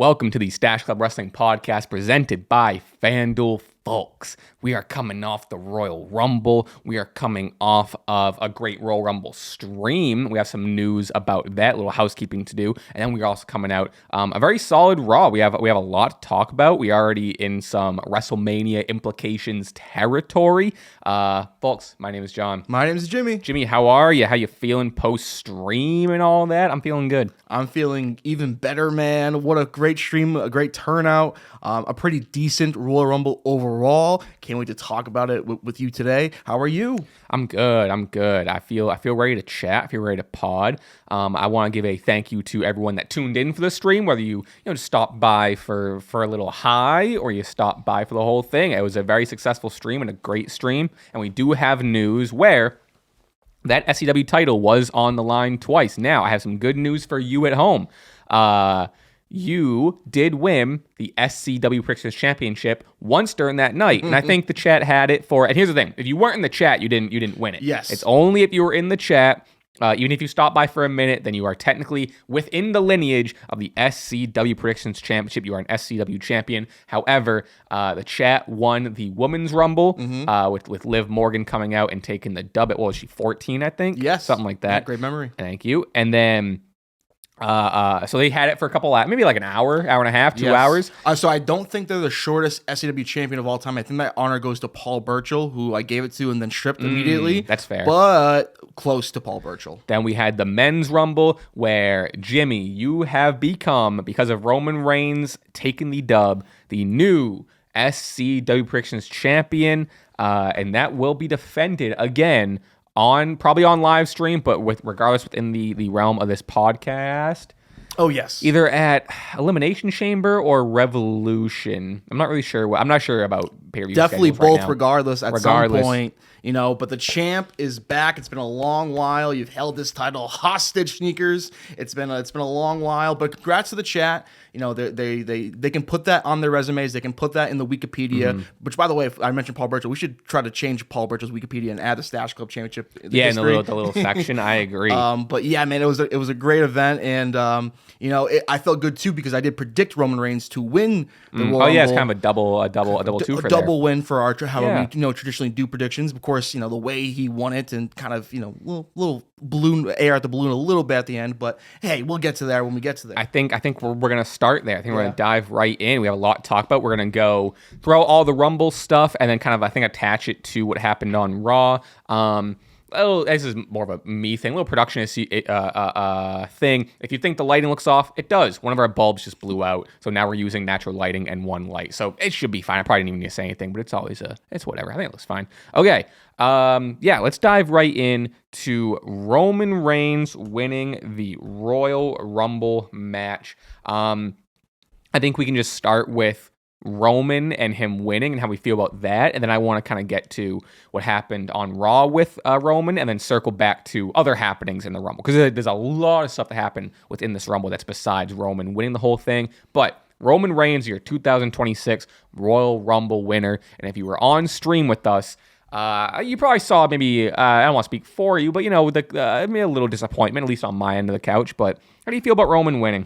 Welcome to the Stache Club Wrestling Podcast presented by FanDuel. Folks, we are coming off the Royal Rumble. We are coming off of a great Royal Rumble stream. We have some news about that, little housekeeping to do. And then we're also coming out a very solid Raw. We have a lot to talk about. We are already in some WrestleMania implications territory. Folks, my name is John. My name is Jimmy. Jimmy, how are you? How you feeling post-stream and all that? I'm feeling good. I'm feeling even better, man. What a great stream, a great turnout, a pretty decent Royal Rumble overall. Can't wait to talk about it with you today. How are you? I'm good. I feel ready to chat. I feel ready to pod. I want to give a thank you to everyone that tuned in for the stream, whether you just stopped by for a little high or you stopped by for the whole thing. It was a very successful stream and a great stream. And we do have news where that SCW title was on the line twice. Now, I have some good news for you at home. You did win the SCW Predictions Championship once during that night, and I think the chat had it for. And here's the thing: if you weren't in the chat, you didn't win it. Yes, it's only if you were in the chat. Even if you stop by for a minute, then you are technically within the lineage of the SCW Predictions Championship. You are an SCW champion. However, the chat won the Women's Rumble with Liv Morgan coming out and taking the dub. What was she, 14, I think? Yes. Something like that. Yeah, great memory. Thank you. And then... so they had it for a couple hours, maybe like an hour and a half, 2 hours. So I don't think they're the shortest SCW champion of all time. I think that honor goes to Paul Burchill, who I gave it to and then stripped immediately. That's fair. But close to Paul Burchill. Then we had the Men's Rumble where, Jimmy, you have become, because of Roman Reigns taking the dub, the new SCW Predictions champion. And that will be defended again probably on live stream, but regardless within the realm of this podcast. Oh yes, either at Elimination Chamber or Revolution. I'm not really sure. I'm not sure about pay-per-view. Definitely both. Right, regardless, some point, But the champ is back. It's been a long while. You've held this title hostage, sneakers. It's been a long while. But congrats to the chat. They can put that on their resumes. They can put that in the Wikipedia. Which, by the way, if I mentioned Paul Burchill, we should try to change Paul Burchill's Wikipedia and add the Stache Club Championship. In the little section. I agree. But yeah, man, it was a great event, and I felt good too because I did predict Roman Reigns to win the Royal Rumble. Oh yeah, it's kind of a double two for a double win for our how we traditionally do predictions. Of course, the way he won it and kind of little balloon air at the balloon a little bit at the end. But hey, we'll get to there when we get to there. I think we're gonna start there. I think we're gonna dive right in. We have a lot to talk about. We're gonna go throw all the Rumble stuff and then kind of attach it to what happened on Raw. This is more of a me thing, a little production thing. If you think the lighting looks off, it does. One of our bulbs just blew out, so now we're using natural lighting and one light. So it should be fine. I probably didn't even need to say anything, but it's whatever. I think it looks fine. Okay, let's dive right in to Roman Reigns winning the Royal Rumble match. I think we can just start with Roman and him winning and how we feel about that, and then I want to kind of get to what happened on Raw with Roman, and then circle back to other happenings in the Rumble, because there's a lot of stuff that happened within this Rumble that's besides Roman winning the whole thing. But Roman Reigns, your 2026 Royal Rumble winner, and if you were on stream with us, you probably saw maybe, I don't want to speak for you, but maybe a little disappointment, at least on my end of the couch. But how do you feel about Roman winning?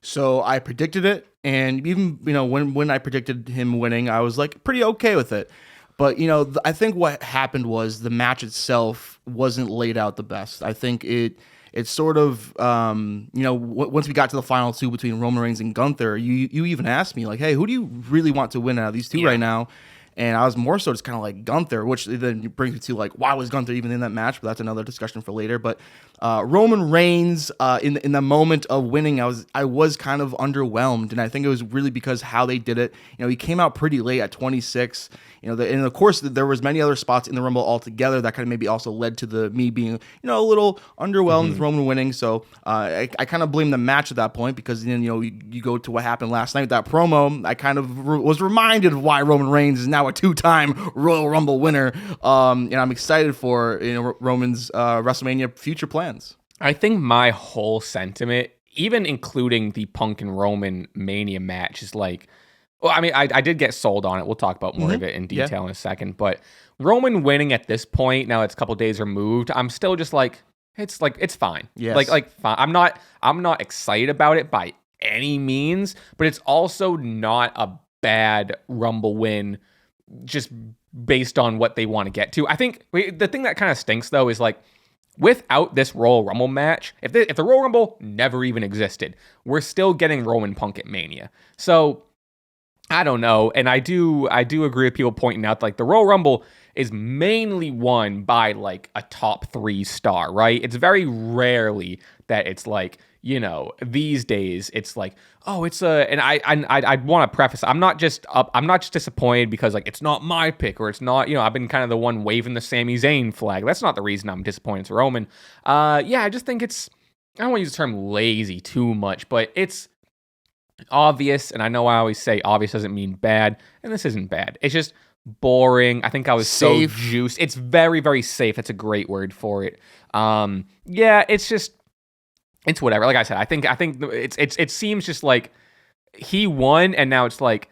So I predicted it, and even when I predicted him winning, I was like pretty okay with it. But I think what happened was the match itself wasn't laid out the best. I think it sort of once we got to the final two between Roman Reigns and Gunther, you even asked me like, hey, who do you really want to win out of these two right now? And I was more so just kind of like Gunther, which then brings me to like, why was Gunther even in that match? But that's another discussion for later. But Roman Reigns, in the moment of winning, I was kind of underwhelmed, and I think it was really because how they did it. He came out pretty late at 26. And of course there was many other spots in the Rumble altogether that kind of maybe also led to me being a little underwhelmed with Roman winning. So I kind of blame the match at that point, because then you go to what happened last night with that promo. I kind of was reminded of why Roman Reigns is now a 2-time Royal Rumble winner, and I'm excited for Roman's WrestleMania future plans. I think my whole sentiment, even including the Punk and Roman Mania match, is like, well, I mean, I did get sold on it. We'll talk about more of it in detail in a second. But Roman winning at this point, now it's a couple days removed, I'm still just like, it's fine. Yes. Like fine. I'm not excited about it by any means, but it's also not a bad Rumble win just based on what they want to get to. I think the thing that kind of stinks, though, is like, without this Royal Rumble match, if the Royal Rumble never even existed, we're still getting Roman Punk at Mania. So I don't know, and I do agree with people pointing out like the Royal Rumble is mainly won by like a top 3 star, right? It's very rarely that it's like, you know, these days it's like, oh, it's a, and I want to preface, I'm not just disappointed because like it's not my pick or it's not, you know, I've been kind of the one waving the Sami Zayn flag. That's not the reason I'm disappointed it's Roman. Yeah, I just think it's, I don't want to use the term lazy too much, but it's obvious, and I know I always say obvious doesn't mean bad, and this isn't bad. It's just boring. I think I was safe. So juiced. It's very, very safe. That's a great word for it. Yeah, it's just, it's whatever. Like I said, I think it seems just like he won, and now it's like,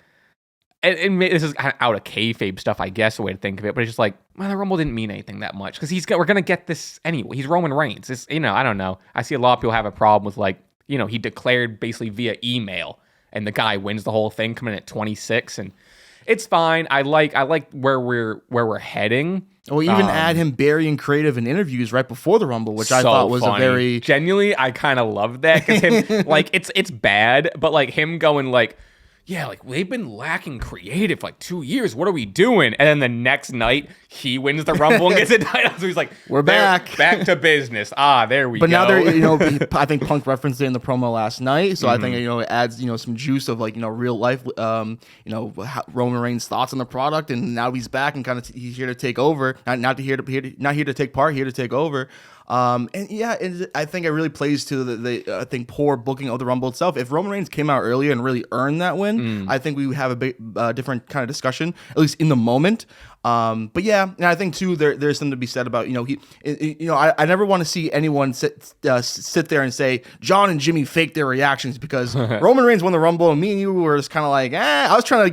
and this is kind of out of kayfabe stuff, I guess, a way to think of it. But it's just like, well, the Rumble didn't mean anything that much because we're gonna get this anyway. He's Roman Reigns. It's, you know, I don't know. I see a lot of people have a problem with like, you know, he declared basically via email, and the guy wins the whole thing, coming in at 26, and it's fine. I like where we're heading. Or even add him burying creative in interviews right before the Rumble, which I thought was funny. A very genuinely, I kind of love that because him like it's bad, but like him going like, yeah, like they've been lacking creative for like 2 years. What are we doing? And then the next night he wins the Rumble and gets a title. So he's like, we're back to business. There we go. But now they're, you know, I think Punk referenced it in the promo last night. So I think, you know, it adds, you know, some juice of like, you know, real life, you know, Roman Reigns' thoughts on the product. And now he's back and kind of he's here to take over. Not here to take part, here to take over. And yeah, I think it really plays to the I think poor booking of the Rumble itself. If Roman Reigns came out earlier and really earned that win, I think we would have a big different kind of discussion, at least in the moment. But yeah, and I think too there's something to be said about, you know, I never want to see anyone sit there and say John and Jimmy faked their reactions because Roman Reigns won the Rumble and me and you were just kind of like, I was trying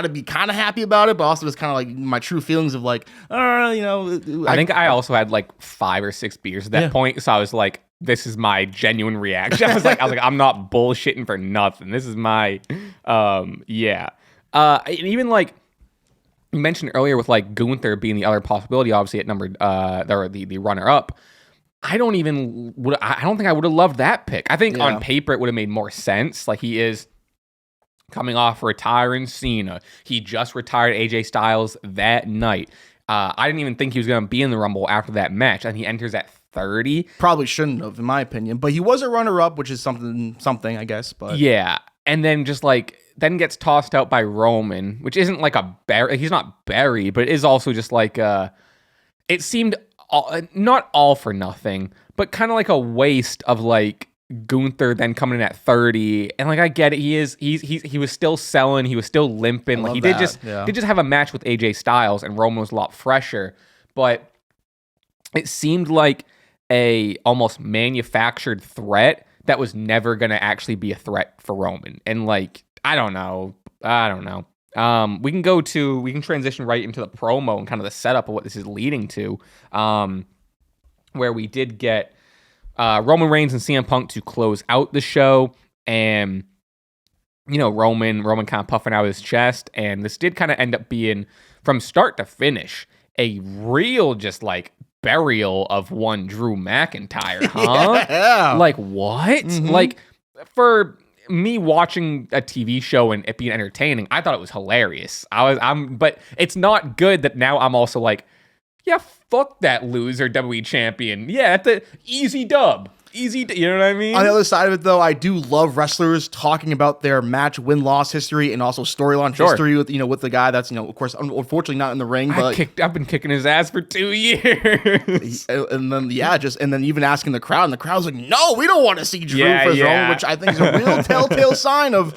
to be kind of happy about it, but also just kind of like my true feelings of like, you know. I think I also had like 5 or 6 beers at that point, so I was like, this is my genuine reaction. I was like, I'm not bullshitting for nothing. This is my, yeah. And even like you mentioned earlier with like Gunther being the other possibility, obviously at number, the runner up. I don't think I would have loved that pick. I think on paper it would have made more sense. Like he is coming off retiring Cena. He just retired AJ Styles that night. I didn't even think he was going to be in the Rumble after that match, and he enters at 30. Probably shouldn't have, in my opinion, but he was a runner-up, which is something, I guess. But yeah, and then just like then gets tossed out by Roman, which isn't like he's not buried, but it is also just like it seemed not all for nothing, but kind of like a waste of like Gunther then coming in at 30, and like I get it, he was still selling, he was still limping, like he did just have a match with AJ Styles, and Roman was a lot fresher, but it seemed like a almost manufactured threat that was never gonna actually be a threat for Roman, and like I don't know. We can transition right into the promo and kind of the setup of what this is leading to, where we did get Roman Reigns and CM Punk to close out the show, and you know Roman kind of puffing out his chest, and this did kind of end up being from start to finish a real just like burial of one Drew McIntyre, huh? Yeah. Like what? Mm-hmm. Like for me watching a TV show and it being entertaining, I thought it was hilarious. But it's not good that now I'm also like, yeah, fuck that loser WWE champion. Yeah, that's an easy dub. You know what I mean? On the other side of it, though, I do love wrestlers talking about their match win-loss history and also storyline history with the guy that's, of course, unfortunately not in the ring. But I've been kicking his ass for 2 years. And then even asking the crowd, and the crowd's like, no, we don't want to see Drew for his own, which I think is a real telltale sign of,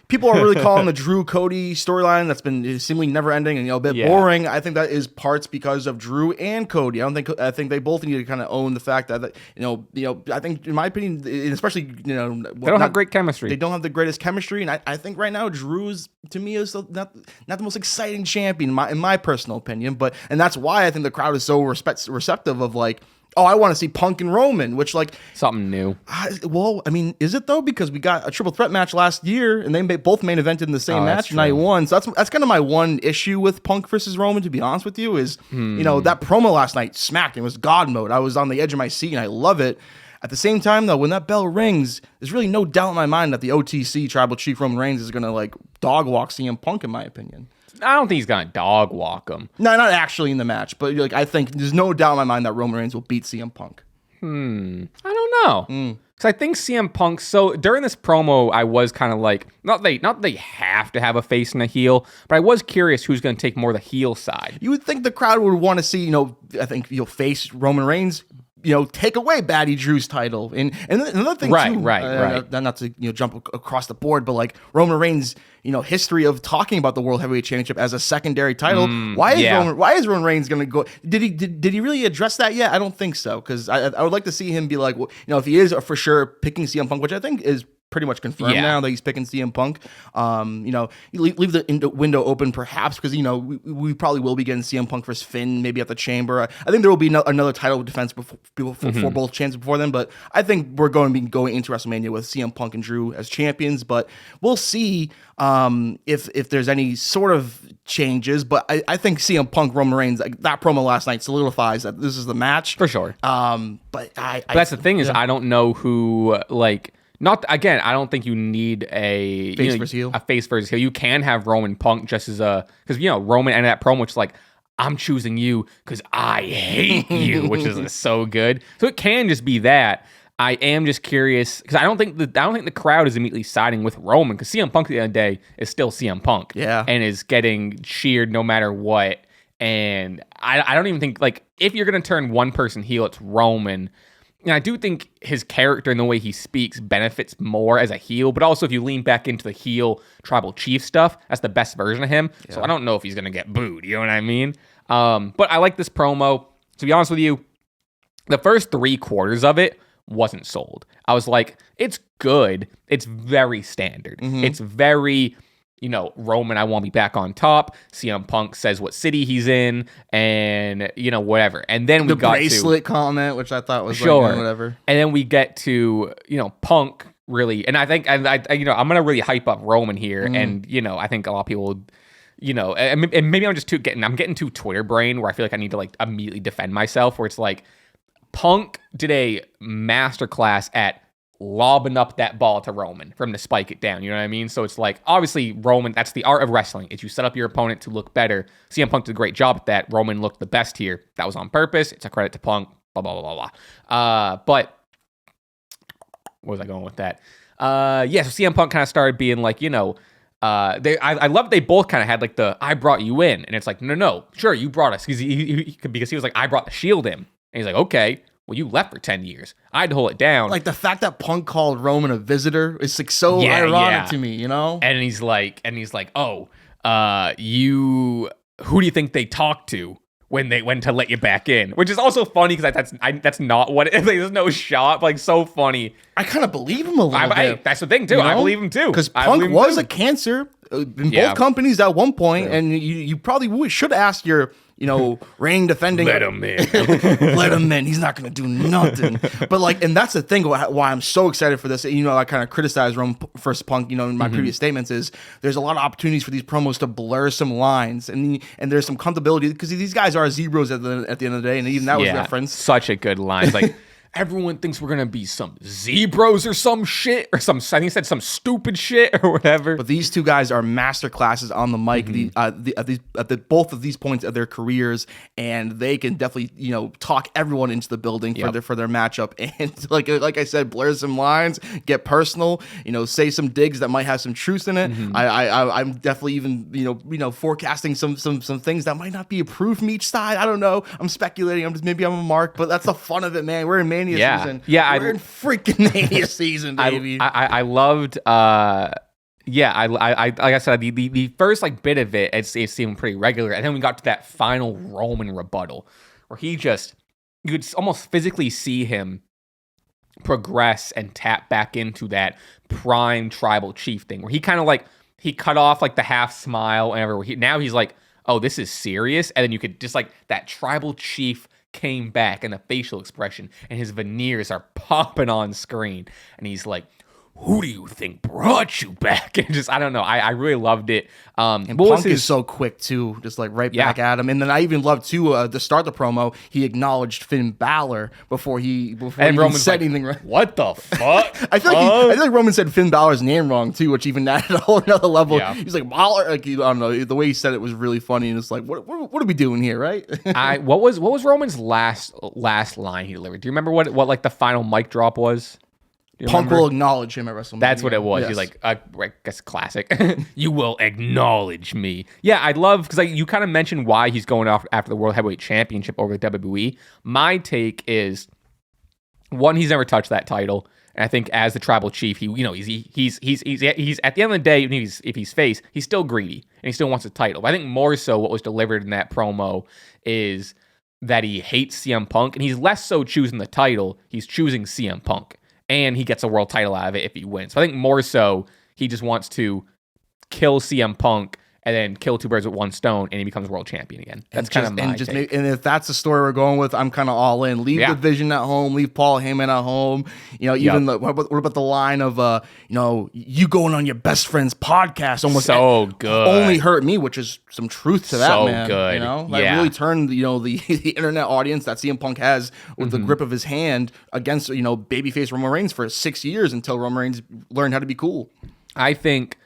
people are really calling the Drew Cody storyline that's been seemingly never ending and a bit boring. I think that is parts because of Drew and Cody. I think they both need to kind of own the fact that I think in my opinion, especially they don't have great chemistry. They don't have the greatest chemistry, and I think right now Drew's to me is not the most exciting champion in my personal opinion. And that's why I think the crowd is so receptive of like, Oh, I want to see Punk and Roman, which like Something new. well, I mean, is it though? Because we got a triple threat match last year, and they both main evented in the same match, and I won. So that's kind of my one issue with Punk versus Roman. To be honest with you, is that promo last night smacked. It was God mode. I was on the edge of my seat, and I love it. At the same time, though, when that bell rings, there's really no doubt in my mind that the OTC Tribal Chief Roman Reigns is gonna like dog walk CM Punk, in my opinion. I don't think he's gonna dog walk him. No, not actually in the match, but like I think there's no doubt in my mind that Roman Reigns will beat CM Punk. I don't know. Because I think CM Punk. So during this promo, I was kind of like, not they have to have a face and a heel, but I was curious who's going to take more of the heel side. You would think the crowd would want to see, I think you'll face Roman Reigns. Take away Batty Drew's title, and another thing too, right. Not to jump across the board, but like Roman Reigns, history of talking about the World Heavyweight Championship as a secondary title. Why is Roman Reigns going to go? Did he really address that yet? I don't think so, because I would like to see him be like, if he is for sure picking CM Punk, which I think is pretty much confirmed now that he's picking CM Punk. Leave the window open perhaps, because we probably will be getting CM Punk versus Finn maybe at the Chamber. I think there will be another title defense before both chances before then, but I think we're going to be going into WrestleMania with CM Punk and Drew as champions. But we'll see if there's any sort of changes. But I think CM Punk Roman Reigns, like, that promo last night solidifies that this is the match for sure. But that's the thing is I don't know who like. I don't think you need a face versus heel. A face versus heel. You can have Roman Punk just as because Roman ended that promo, which is like, I'm choosing you because I hate you, which is so good. So it can just be that. I am just curious because I don't think the crowd is immediately siding with Roman, because CM Punk at the end of the day is still CM Punk, and is getting cheered no matter what. And I don't even think, like, if you're gonna turn one person heel, it's Roman. And I do think his character and the way he speaks benefits more as a heel, but also if you lean back into the heel Tribal Chief stuff, that's the best version of him. Yeah. So I don't know if he's going to get booed, you know what I mean? But I like this promo. To be honest with you, the first 3/4 of it wasn't sold. I was like, it's good. It's very standard. It's very... Roman, I want to be back on top. CM Punk says what city he's in, and whatever. And then we got bracelet comment, which I thought was whatever. And then we get to Punk really, and I think I'm gonna really hype up Roman here, and I think a lot of people, and maybe I'm just getting too Twitter brain, where I feel like I need to like immediately defend myself, where it's like Punk did a masterclass at lobbing up that ball to Roman for him to spike it down. You know what I mean? So it's like, obviously, Roman, that's the art of wrestling, is you set up your opponent to look better. CM Punk did a great job at that. Roman looked the best here. That was on purpose. It's a credit to Punk, blah, blah, blah, blah, blah. But where was I going with that? So CM Punk kind of started being like, I love they both kind of had like the, I brought you in. And it's like, no, sure, you brought us. Because he was like, I brought the Shield in. And he's like, okay. Well, you left for 10 years. I had to hold it down. Like, the fact that Punk called Roman a visitor is like so ironic to me, And he's like, oh, who do you think they talked to when they went to let you back in? Which is also funny because that's not what it is. There's no shot, but like, so funny. I kind of believe him a little bit. That's the thing too. I believe him too. Because Punk was a cancer in both companies at one point, and you probably should ask your reigning defending. Let him in. Let him in. He's not going to do nothing. But like, and that's the thing why I'm so excited for this. I kind of criticized Roman versus Punk, in my previous statements, is there's a lot of opportunities for these promos to blur some lines, and there's some comfortability because these guys are zeros at the end of the day, and even that was referenced. Such a good line. Like, everyone thinks we're gonna be some zebras or some shit, or I think he said some stupid shit or whatever. But these two guys are master classes on the mic at both of these points of their careers, and they can definitely talk everyone into the building for their matchup. And like I said, blur some lines, get personal, say some digs that might have some truth in it. I'm definitely even forecasting some things that might not be approved from each side. I don't know. I'm speculating. Maybe I'm a mark, but that's the fun of it, man. We're in Mania season. Yeah, we're in freaking Mania season, baby. I loved. Like I said, the first bit of it seemed pretty regular, and then we got to that final Roman rebuttal where you could almost physically see him progress and tap back into that prime Tribal Chief thing, where he kind of he cut off the half smile and everywhere. Now he's like, oh, this is serious, and then you could just that Tribal Chief came back, and the facial expression and his veneers are popping on screen. And he's like, who do you think brought you back? And just, I don't know. I really loved it. And Punk is so quick too, just like right back at him. And then I even loved too, to start the promo, he acknowledged Finn Balor before he Roman said anything right. What the fuck? I feel like Roman said Finn Balor's name wrong too, which even added a whole another level. Yeah. He's like Balor, like I don't know, the way he said it was really funny, and it's like, what are we doing here, right? What was Roman's last line he delivered? Do you remember what like the final mic drop was? Punk will acknowledge him at WrestleMania. That's what it was. Yes. He's like, I guess classic. You will acknowledge me. Yeah, I'd love, because you kind of mentioned why he's going off after the World Heavyweight Championship over the WWE. My take is, one, he's never touched that title, and I think as the tribal chief, he's at the end of the day, if he's face, he's still greedy and he still wants a title. But I think more so what was delivered in that promo is that he hates CM Punk, and he's less so choosing the title, he's choosing CM Punk. And he gets a world title out of it if he wins. So I think more so he just wants to kill CM Punk and then kill two birds with one stone, and he becomes world champion again. That's kind of my take. And if that's the story we're going with, I'm kind of all in. Leave the Vision at home. Leave Paul Heyman at home. Even what about the line of you going on your best friend's podcast almost so good only hurt me, which is some truth to that, so man. Good. That really turned the internet audience that CM Punk has with the grip of his hand against babyface Roman Reigns for 6 years until Roman Reigns learned how to be cool. I think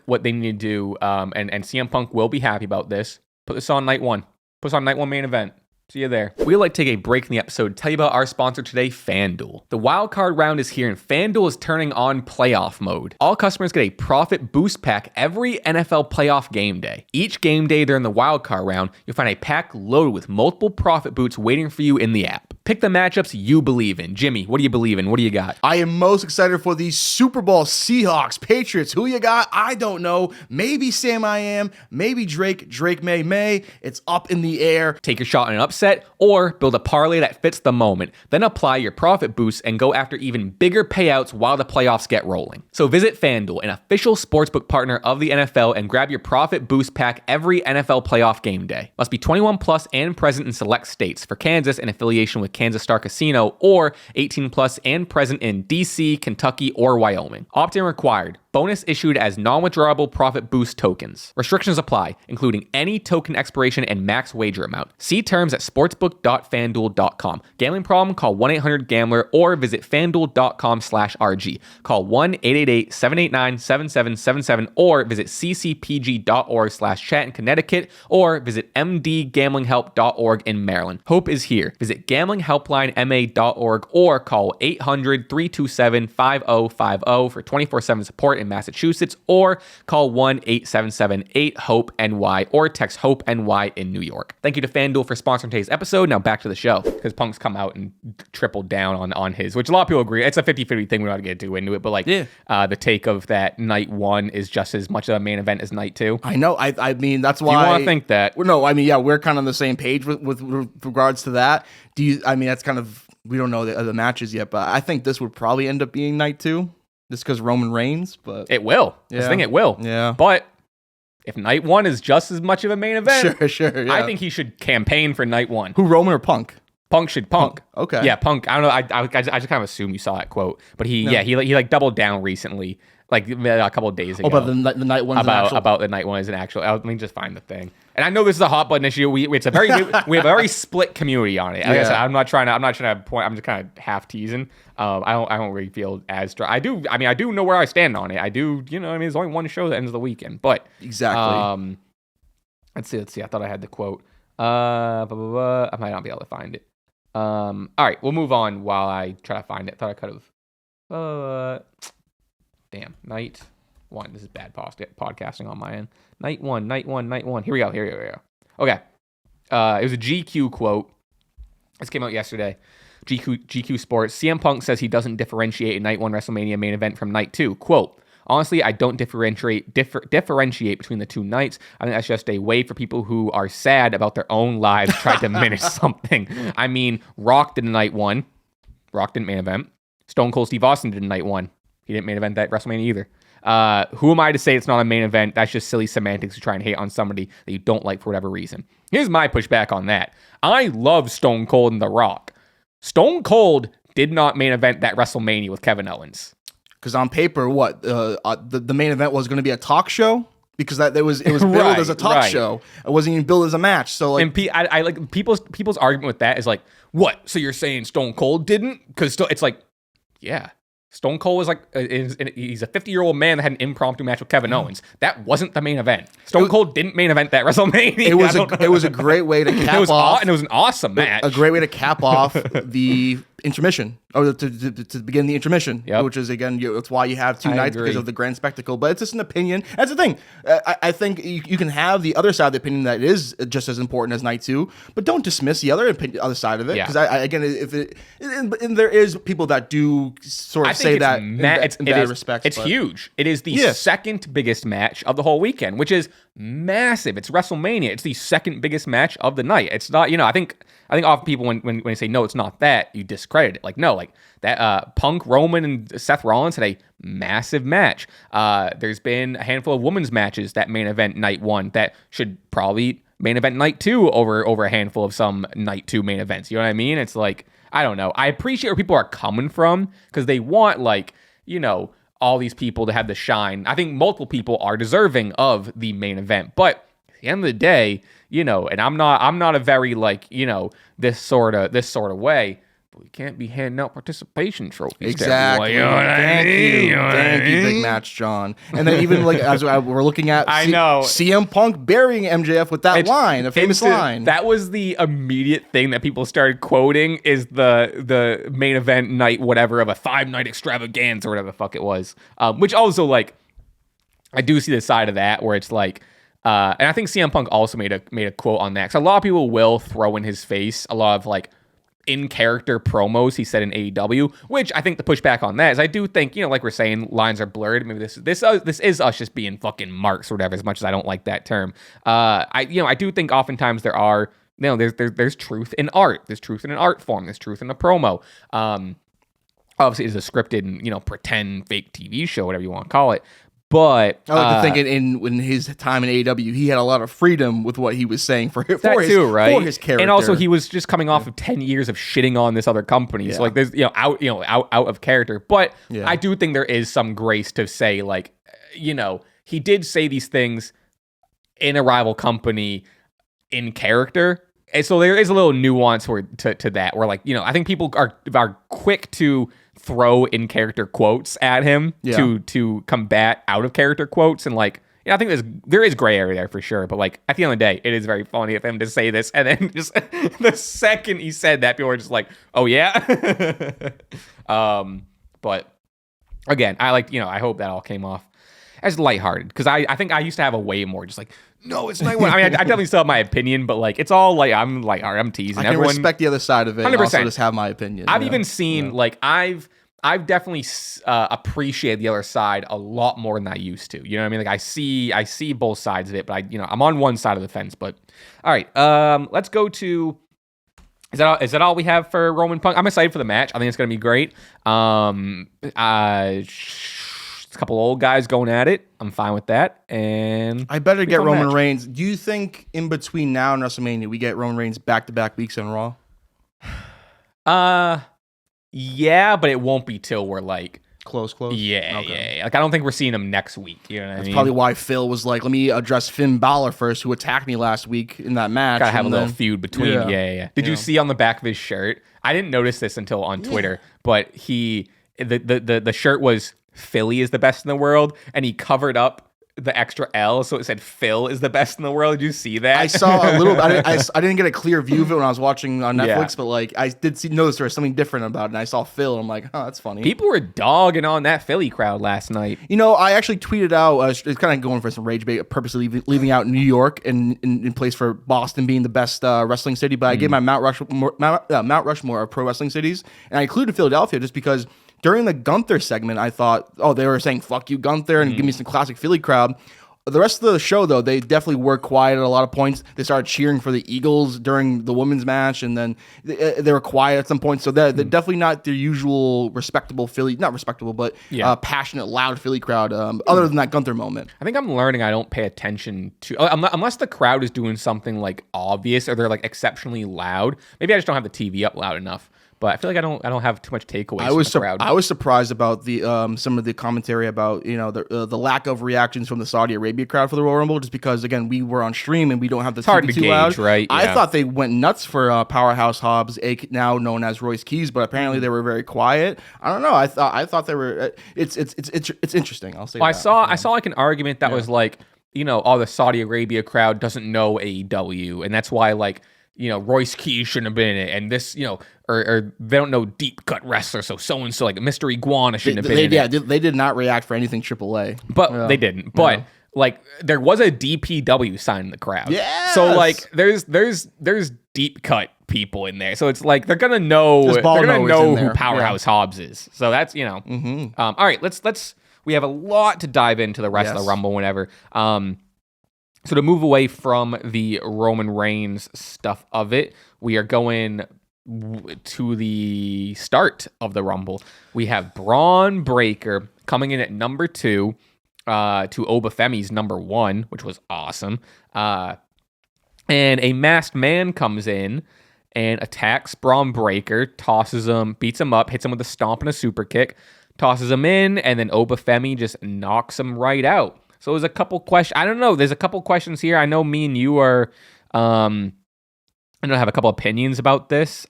what they need to do, and CM Punk will be happy about this, put this on night one. Put this on night one main event. See you there. We'd like to take a break in the episode to tell you about our sponsor today, FanDuel. The wild card round is here, and FanDuel is turning on playoff mode. All customers get a profit boost pack every NFL playoff game day. Each game day during the wild card round, you'll find a pack loaded with multiple profit boots waiting for you in the app. Pick the matchups you believe in. Jimmy, what do you believe in? What do you got? I am most excited for the Super Bowl Seahawks, Patriots. Who you got? I don't know. Maybe Sam I Am. Maybe Drake. Drake may. It's up in the air. Take your shot on an upset or build a parlay that fits the moment. Then apply your profit boosts and go after even bigger payouts while the playoffs get rolling. So visit FanDuel, an official sportsbook partner of the NFL, and grab your profit boost pack every NFL playoff game day. Must be 21 plus and present in select states. For Kansas, in affiliation with Kansas Star Casino, or 18 plus and present in DC, Kentucky, or Wyoming. Opt-in required. Bonus issued as non-withdrawable profit boost tokens. Restrictions apply, including any token expiration and max wager amount. See terms at sportsbook.fanduel.com. Gambling problem? Call 1-800-GAMBLER or visit fanduel.com/RG. Call 1-888-789-7777 or visit ccpg.org/chat in Connecticut or visit mdgamblinghelp.org in Maryland. Hope is here. Visit gamblinghelplinema.org or call 800-327-5050 for 24/7 support in Massachusetts, or call 1-877-8-HOPE-NY or text HOPE-NY in New York. Thank you to FanDuel for sponsoring today's episode. Now back to the show, because Punk's come out and tripled down on his, which a lot of people agree. It's a 50-50 thing. We don't have to get too into it, but the take of that night one is just as much of a main event as night two. I know. I mean, that's why. Do you want to think that? No, I mean, yeah, we're kind of on the same page with regards to that. That's kind of, we don't know the matches yet, but I think this would probably end up being night two. Just because Roman Reigns, but it will. I think it will. Yeah. But if night one is just as much of a main event, sure. Yeah. I think he should campaign for night one. Who, Roman or Punk? Punk. Okay. Yeah, Punk. I don't know. I just kind of assume you saw that quote, but he doubled down recently, like a couple of days ago. About the night one. About the night one is an actual. Let me just find the thing. And I know this is a hot button issue. We have a very split community on it. Like I said, I'm not trying to point. I'm just kind of half teasing. I don't really feel as strong. I do know where I stand on it. I do. There's only one show that ends the weekend, but exactly. Let's see. I thought I had the quote. I might not be able to find it. All right, we'll move on while I try to find it. Thought I could have. Damn, night one. This is bad podcasting on my end. Night one. Here we go. Okay. It was a GQ quote. This came out yesterday. GQ Sports. CM Punk says he doesn't differentiate a night one WrestleMania main event from night two. Quote, honestly, I don't differentiate between the two nights. I think that's just a way for people who are sad about their own lives try to diminish something. I mean, Rock did a night one. Rock didn't main event. Stone Cold Steve Austin did a night one. He didn't main event that WrestleMania either. Who am I to say it's not a main event? That's just silly semantics to try and hate on somebody that you don't like for whatever reason. Here's my pushback on that. I love Stone Cold and The Rock. Stone Cold did not main event that WrestleMania with Kevin Owens. Because on paper, the main event was going to be a talk show? Because it was billed as a talk show. It wasn't even billed as a match. So like, and I like people's argument with that is like, what? So you're saying Stone Cold didn't? Because it's like, yeah, Stone Cold was like, he's a 50-year-old man that had an impromptu match with Kevin Owens. That wasn't the main event. Stone Cold didn't main event that WrestleMania. It was a great way to cap off. And it was an awesome match. A great way to cap off the intermission, or to begin the intermission, which is, again, it's why you have two nights, because of the grand spectacle. But it's just an opinion. That's the thing. I think you can have the other side of the opinion that is just as important as night two, but don't dismiss the other side of it. Because again, there is people that do sort of say that in bad respects. It's huge. It is the second biggest match of the whole weekend, which is massive. It's WrestleMania. It's the second biggest match of the night. It's not, I think often people when they say no, it's not that, you discredit it. Like, no, like that Punk, Roman, and Seth Rollins had a massive match. There's been a handful of women's matches that main event night one that should probably main event night two over a handful of some night two main events. You know what I mean? It's like, I don't know. I appreciate where people are coming from because they want, like, all these people to have the shine. I think multiple people are deserving of the main event, but at the end of the day, and I'm not a very, like, this sort of way, but we can't be handing out participation trophies. Exactly. Thank you, big match, John. And then even like as we're looking at, CM Punk burying MJF with that line, a famous line. That was the immediate thing that people started quoting is the main event night, whatever, of a 5-night extravaganza or whatever the fuck it was. Which also, like, I do see the side of that where it's like, and I think CM Punk also made a quote on that, because a lot of people will throw in his face a lot of, like, in-character promos he said in AEW, which I think the pushback on that is I do think, like we're saying, lines are blurred. Maybe this is us just being fucking marks or whatever, as much as I don't like that term. I do think oftentimes there are, there's truth in art. There's truth in an art form. There's truth in a promo. Obviously it's a scripted and, pretend fake TV show, whatever you want to call it. But I like to think in his time in AEW, he had a lot of freedom with what he was saying for his character. And also, he was just coming off of 10 years of shitting on this other company. Yeah. So like, there's out of character. But I do think there is some grace to say, like, he did say these things in a rival company in character. And so there is a little nuance to that, where, like, I think people are quick to throw in character quotes at him to combat out of character quotes, and, like, I think there is gray area there for sure, but, like, at the end of the day, it is very funny of him to say this, and then just the second he said that, people were just like, oh yeah. But again, I hope that all came off as lighthearted, because I think I used to have a way more just like, no, it's night one. I mean, I definitely still have my opinion, but, like, it's all like, I'm lighthearted, I'm teasing. I can respect the other side of it 100%. And also just have my opinion. I've even seen, like, I've definitely appreciated the other side a lot more than I used to. You know what I mean? Like, I see both sides of it, but I'm on one side of the fence. But all right, let's go to. Is that all we have for Roman Punk? I'm excited for the match. I think it's gonna be great. It's a couple old guys going at it. I'm fine with that. And I better get Roman Reigns. Do you think in between now and WrestleMania we get Roman Reigns back-to-back weeks on Raw? Yeah, but it won't be till we're, like, close. Yeah. Like, I don't think we're seeing him next week. You know what I mean? That's probably why Phil was like, let me address Finn Balor first, who attacked me last week in that match. Gotta have a little feud between. Yeah. Did you see on the back of his shirt? I didn't notice this until on Twitter, but the shirt was Philly is the best in the world, and he covered up the extra L, so it said Phil is the best in the world. Did you see that? I saw a little. I didn't get a clear view of it when I was watching on Netflix, but, like, I did notice there was something different about it, and I saw Phil, and I'm like, oh, that's funny. People were dogging on that Philly crowd last night. I actually tweeted out, it's kind of going for some rage bait, purposely leaving out New York in place for Boston being the best wrestling city, but I gave my Mount Rushmore of pro wrestling cities, and I included Philadelphia just because during the Gunther segment, I thought, they were saying, fuck you, Gunther, and give me some classic Philly crowd. The rest of the show, though, they definitely were quiet at a lot of points. They started cheering for the Eagles during the women's match, and then they were quiet at some point. So they're definitely not their usual respectable Philly, not respectable, but passionate, loud Philly crowd. Other than that Gunther moment, I think I'm learning I don't pay attention to unless the crowd is doing something like obvious or they're like exceptionally loud. Maybe I just don't have the TV up loud enough. But I feel like I don't have too much takeaways from the crowd. I was surprised about the some of the commentary about the lack of reactions from the Saudi Arabia crowd for the Royal Rumble, just because again we were on stream and we don't have the TV too loud. Right? Yeah. I thought they went nuts for Powerhouse Hobbs, now known as Royce Keys, but apparently they were very quiet. I don't know. I thought they were. It's interesting. I'll say. Well, that. I saw like an argument that was like the Saudi Arabia crowd doesn't know AEW, and that's why like. Royce Keys shouldn't have been in it, and this, or they don't know deep cut wrestler, so and so like Mr. Iguana shouldn't have been in it. They did not react for anything AAA, but they didn't. But like there was a DPW sign in the crowd, yeah. So like there's deep cut people in there, so it's like they're gonna know who Powerhouse Hobbs is. So that's all right. Let's we have a lot to dive into the rest of the Rumble whenever. So to move away from the Roman Reigns stuff of it, we are going to the start of the Rumble. We have Bron Breakker coming in at number 2 to Femi's number 1, which was awesome. And a masked man comes in and attacks Bron Breakker, tosses him, beats him up, hits him with a stomp and a super kick, tosses him in, and then Femi just knocks him right out. So there's a couple questions. I don't know. There's a couple questions here. I know me and you are, I have a couple opinions about this.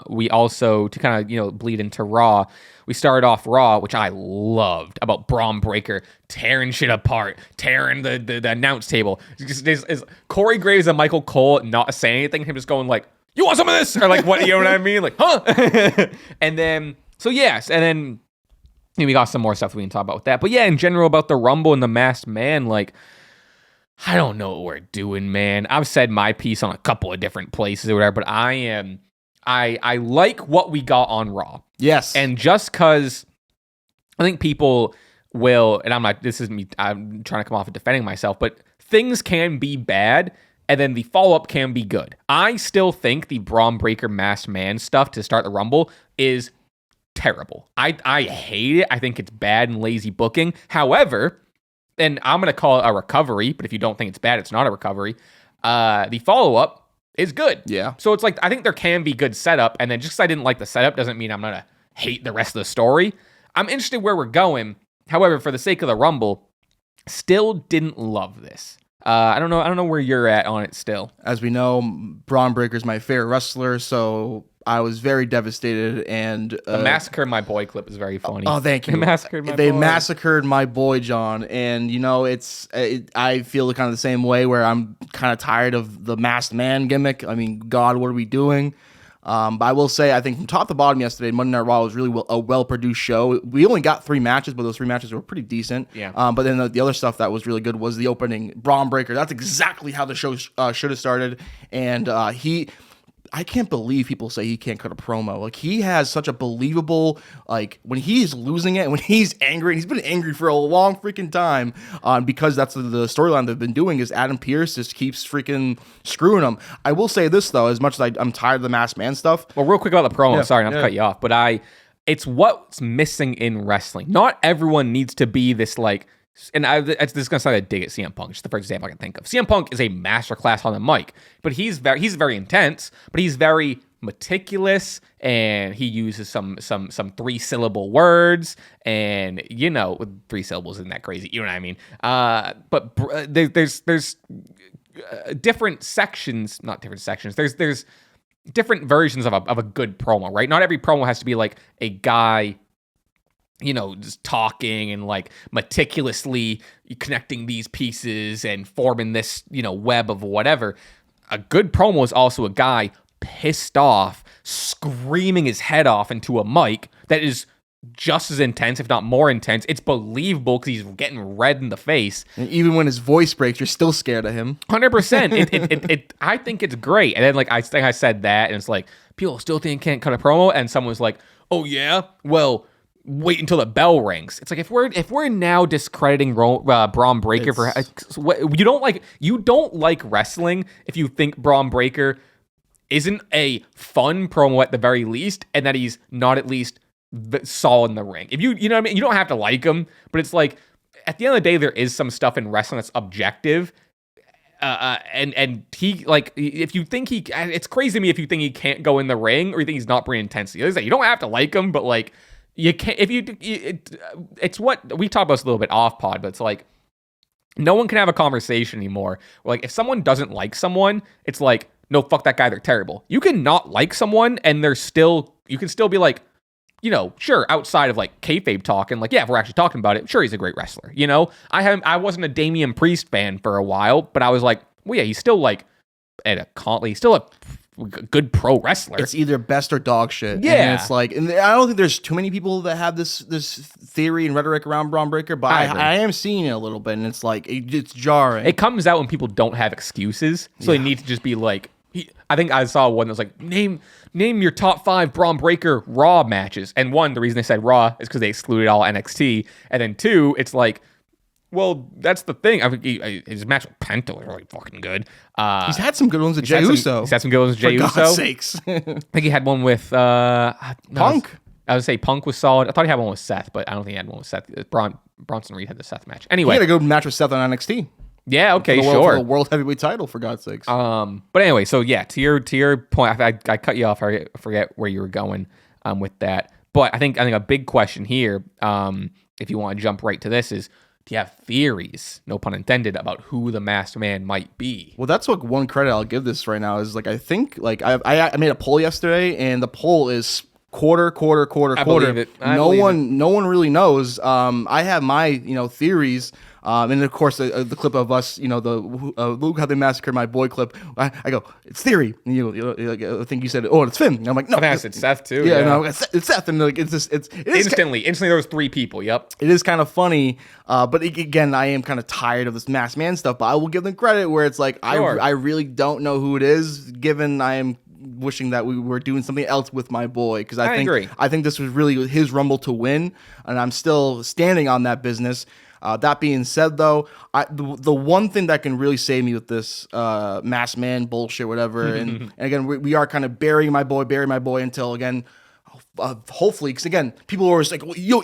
We also, to kind of, bleed into Raw, we started off Raw, which I loved, about Bron Breakker tearing shit apart, tearing the announce table. Is Corey Graves and Michael Cole not saying anything, him just going like, you want some of this? Or like, what, you know what I mean? Like, huh? And then, so yes, and then, we got some more stuff that we can talk about with that. But yeah, in general, about the Rumble and the Masked Man, like, I don't know what we're doing, man. I've said my piece on a couple of different places or whatever, but I like what we got on Raw. Yes. And just because I think people will, and I'm trying to come off of defending myself, but things can be bad, and then the follow-up can be good. I still think the Bron Breakker Masked Man stuff to start the Rumble is terrible. I hate it. I think it's bad and lazy booking. However, and I'm going to call it a recovery, but if you don't think it's bad, it's not a recovery. The follow-up is good. Yeah. So it's like, I think there can be good setup, and then just because I didn't like the setup doesn't mean I'm going to hate the rest of the story. I'm interested where we're going. However, for the sake of the Rumble, still didn't love this. I don't know where you're at on it still. As we know, Bron Breakker's my favorite wrestler, so I was very devastated, and the Massacre My Boy clip is very funny. Oh, thank you. They massacred my boy, John, and I feel kind of the same way where I'm kind of tired of the masked man gimmick. I mean, God, what are we doing? But I will say, I think from top to bottom yesterday, Monday Night Raw was really a well-produced show. We only got 3 matches, but those 3 matches were pretty decent. Yeah. But then the other stuff that was really good was the opening, Bron Breakker. That's exactly how the show should have started, and I can't believe people say he can't cut a promo. Like, he has such a believable, like, when he's losing it and when he's angry, and he's been angry for a long freaking time, because that's the storyline they've been doing is Adam Pearce just keeps freaking screwing him. I will say this, though, as much as I'm tired of the Masked Man stuff. Well, real quick about the promo. Sorry not to cut you off, but it's what's missing in wrestling. Not everyone needs to be this, like, and this is going to sound like a dig at CM Punk. Just the first example I can think of. CM Punk is a masterclass on the mic, but he's very intense, but he's very meticulous, and he uses some 3-syllable words, and 3 syllables isn't that crazy, you know what I mean? But there's different sections, not different sections. There's different versions of a good promo, right? Not every promo has to be like a guy just talking and like meticulously connecting these pieces and forming this, web of whatever. A good promo is also a guy pissed off, screaming his head off into a mic that is just as intense, if not more intense. It's believable because he's getting red in the face. And even when his voice breaks, you're still scared of him. 100%. I think it's great. And then I think I said that, and it's like, people still think he can't cut a promo, and someone was like, oh yeah? Well, wait until the bell rings. It's like if we're now discrediting Braun Breaker for you don't like wrestling if you think Braun Breaker isn't a fun promo at the very least, and that he's not at least solid in the ring. If you know what I mean, you don't have to like him, but it's like at the end of the day, there is some stuff in wrestling that's objective. And he like if you think it's crazy to me if you think he can't go in the ring or you think he's not bringing intensity. You don't have to like him, but like you can't it's what we talked about this a little bit off pod, but it's like no one can have a conversation anymore. Like if someone doesn't like someone, it's like no, fuck that guy, they're terrible. You can not like someone and you can still be like, sure, outside of like kayfabe talk and like, yeah, if we're actually talking about it, sure, he's a great wrestler. I wasn't a Damian Priest fan for a while, but I was like, well, yeah, he's still like he's still a good pro wrestler. It's either best or dog shit. Yeah, and it's like, and I don't think there's too many people that have this theory and rhetoric around Braun Breaker, but I am seeing it a little bit, and it's like it's jarring. It comes out when people don't have excuses, so they need to just be like. I think I saw one that was like, name your top 5 Braun Breaker Raw matches. And one, the reason they said Raw is because they excluded all NXT. And then 2, it's like, well, that's the thing. I mean, his match with Penta was really fucking good. He's had some good ones with Jey Uso. He's had some good ones with Jey Uso. For God's sakes. I think he had one with Punk. I would say Punk was solid. I thought he had one with Seth, but I don't think he had one with Seth. Bronson Reed had the Seth match. Anyway. He had a good match with Seth on NXT. Yeah, okay, for the world heavyweight title, for God's sakes. But anyway, so yeah, to your point, I cut you off. I forget where you were going with that. But I think a big question here, if you want to jump right to this, is do you have theories, no pun intended, about who the masked man might be? Well, that's like one credit I'll give this right now is like I think like I made a poll yesterday, and the poll is quarter. I believe it. No one really knows. I have my theories. And of course, the clip of us, the Luke how they massacred my boy clip. I go, it's theory. And I think you said, it's Finn. And I'm like, no, I think I said Seth too. Yeah, no, it's Seth. And like, it's instantly there was 3 people. Yep. It is kind of funny, but again, I am kind of tired of this masked man stuff. But I will give them credit where it's like sure. I really don't know who it is. Given I am wishing that we were doing something else with my boy because I agree. I think this was really his Rumble to win, and I'm still standing on that business. That being said, though, the one thing that can really save me with this masked man bullshit, whatever, and again, we are kind of bury my boy until again, hopefully, because again, people are always like, well, you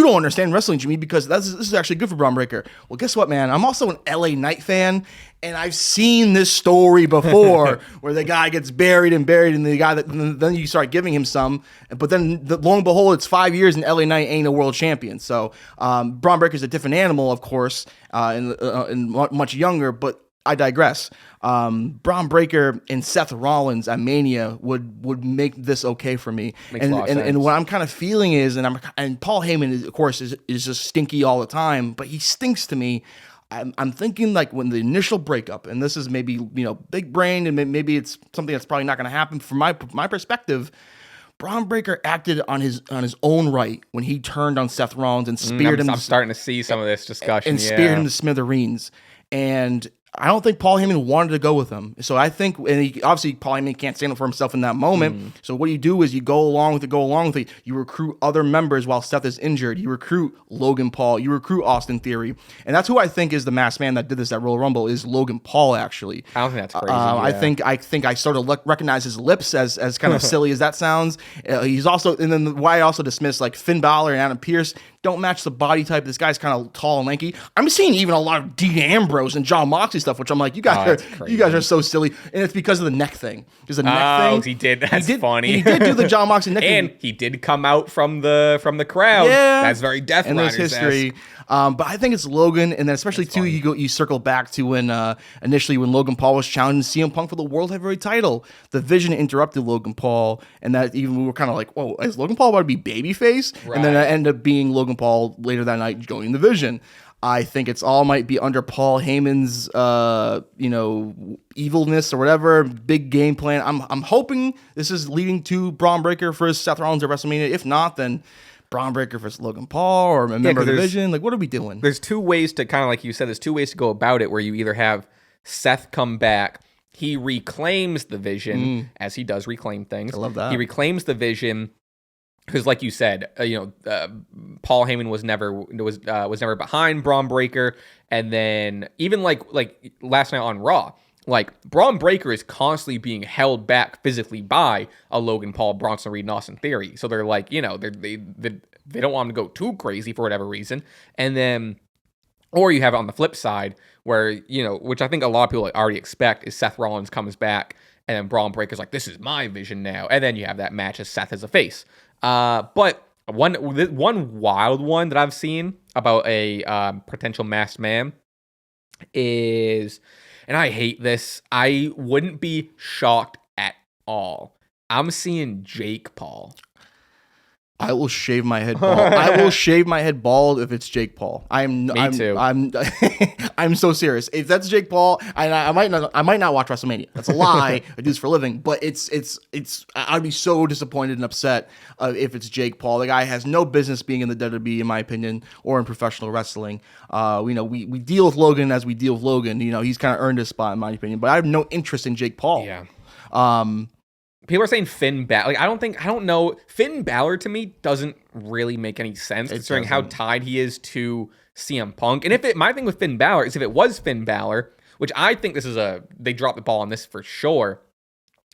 don't understand wrestling, Jimmy, because this is actually good for Braun Breaker. Well, guess what, man? I'm also an LA Knight fan, and I've seen this story before where the guy gets buried, and the guy then you start giving him some, but then lo and behold, it's 5 years and LA Knight ain't a world champion. So Braun Breaker's a different animal, of course, and much younger, but I digress. Braun Breaker and Seth Rollins at Mania would make this okay for me. And what I'm kind of feeling is, and Paul Heyman, of course, is just stinky all the time, but he stinks to me. I'm thinking like when the initial breakup, and this is maybe big brain, and maybe it's something that's probably not going to happen from my perspective. Braun Breaker acted on his own right when he turned on Seth Rollins and speared him. I'm starting to see some of this discussion and speared him to smithereens. And I don't think Paul Heyman wanted to go with him. So I think, and obviously Paul Heyman can't stand up for himself in that moment. So what you do is you go along with it. You recruit other members while Seth is injured. You recruit Logan Paul. You recruit Austin Theory. And that's who I think is the masked man that did this at Royal Rumble is Logan Paul, actually. I don't think that's crazy. I think I sort of recognize his lips as kind of silly as that sounds. He's also, and then why I also dismiss like Finn Balor and Adam Pearce don't match the body type. This guy's kind of tall and lanky. I'm seeing even a lot of Dean Ambrose and John Moxley stuff, which I'm like, you guys are so silly, and it's because of the neck thing. There's a neck thing. He did. That's funny. He did do the John Moxley neck and thing. He did come out from the crowd. Yeah, that's very Death and there's history. But I think it's Logan, and then especially too, you circle back to when initially when Logan Paul was challenging CM Punk for the World Heavyweight title. The Vision interrupted Logan Paul, and that even we were kind of like, whoa, is Logan Paul about to be babyface? Right. And then it ended up being Logan Paul later that night joining the Vision. I think it's all might be under Paul Heyman's, evilness or whatever, big game plan. I'm hoping this is leading to Braun Breaker versus Seth Rollins at WrestleMania. If not, then Braun Breaker versus Logan Paul or a member of the Division. Like, what are we doing? There's 2 ways to kind of like you said. There's 2 ways to go about it. Where you either have Seth come back, he reclaims the Vision as he does reclaim things. I love that. He reclaims the Vision. because like you said, Paul Heyman was never behind Braun Breaker, and then even like last night on Raw, like Braun Breaker is constantly being held back physically by a Logan Paul, Bronson Reed, and Austin Theory. So they're like, they don't want him to go too crazy for whatever reason, and then. Or you have it on the flip side where, which I think a lot of people already expect, is Seth Rollins comes back and then Braun Breaker's like, this is my vision now. And then you have that match as Seth as a face. But one wild one that I've seen about a potential masked man is, and I hate this, I wouldn't be shocked at all. I'm seeing Jake Paul. I will shave my head bald. I will shave my head bald if it's Jake Paul. Me too. I'm so serious. If that's Jake Paul, I might not watch WrestleMania. That's a lie. I do this for a living. But I'd be so disappointed and upset if it's Jake Paul. The guy has no business being in the WWE, in my opinion, or in professional wrestling. We deal with Logan as we deal with Logan. He's kind of earned his spot, in my opinion. But I have no interest in Jake Paul. Yeah. People are saying Finn Balor. Like, I don't know. Finn Balor to me doesn't really make any sense considering how tied he is to CM Punk. And my thing with Finn Balor is if it was Finn Balor, which I think they dropped the ball on this for sure,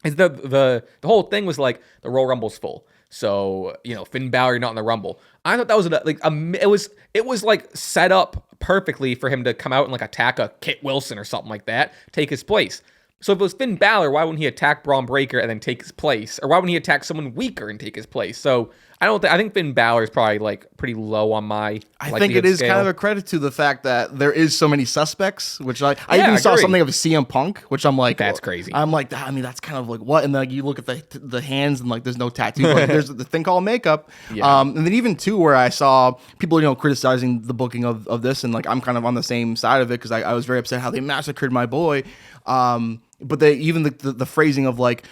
is the whole thing was like the Royal Rumble's full. So, Finn Balor, you're not in the Rumble. I thought that was it was like set up perfectly for him to come out and like attack a Kit Wilson or something like that, take his place. So if it was Finn Balor, why wouldn't he attack Braun Breaker and then take his place? Or why wouldn't he attack someone weaker and take his place? So I think Finn Balor is probably like pretty low on my. I think it is scale. kind of a credit to the fact that there is so many suspects, which I even saw something of CM Punk, which I'm like, that's crazy. I'm like, that's kind of like what? And then you look at the hands and like there's no tattoo. Like, there's the thing called makeup. Yeah. And then even too where I saw people criticizing the booking of this, and like I'm kind of on the same side of it because I was very upset how they massacred my boy. But the phrasing of like,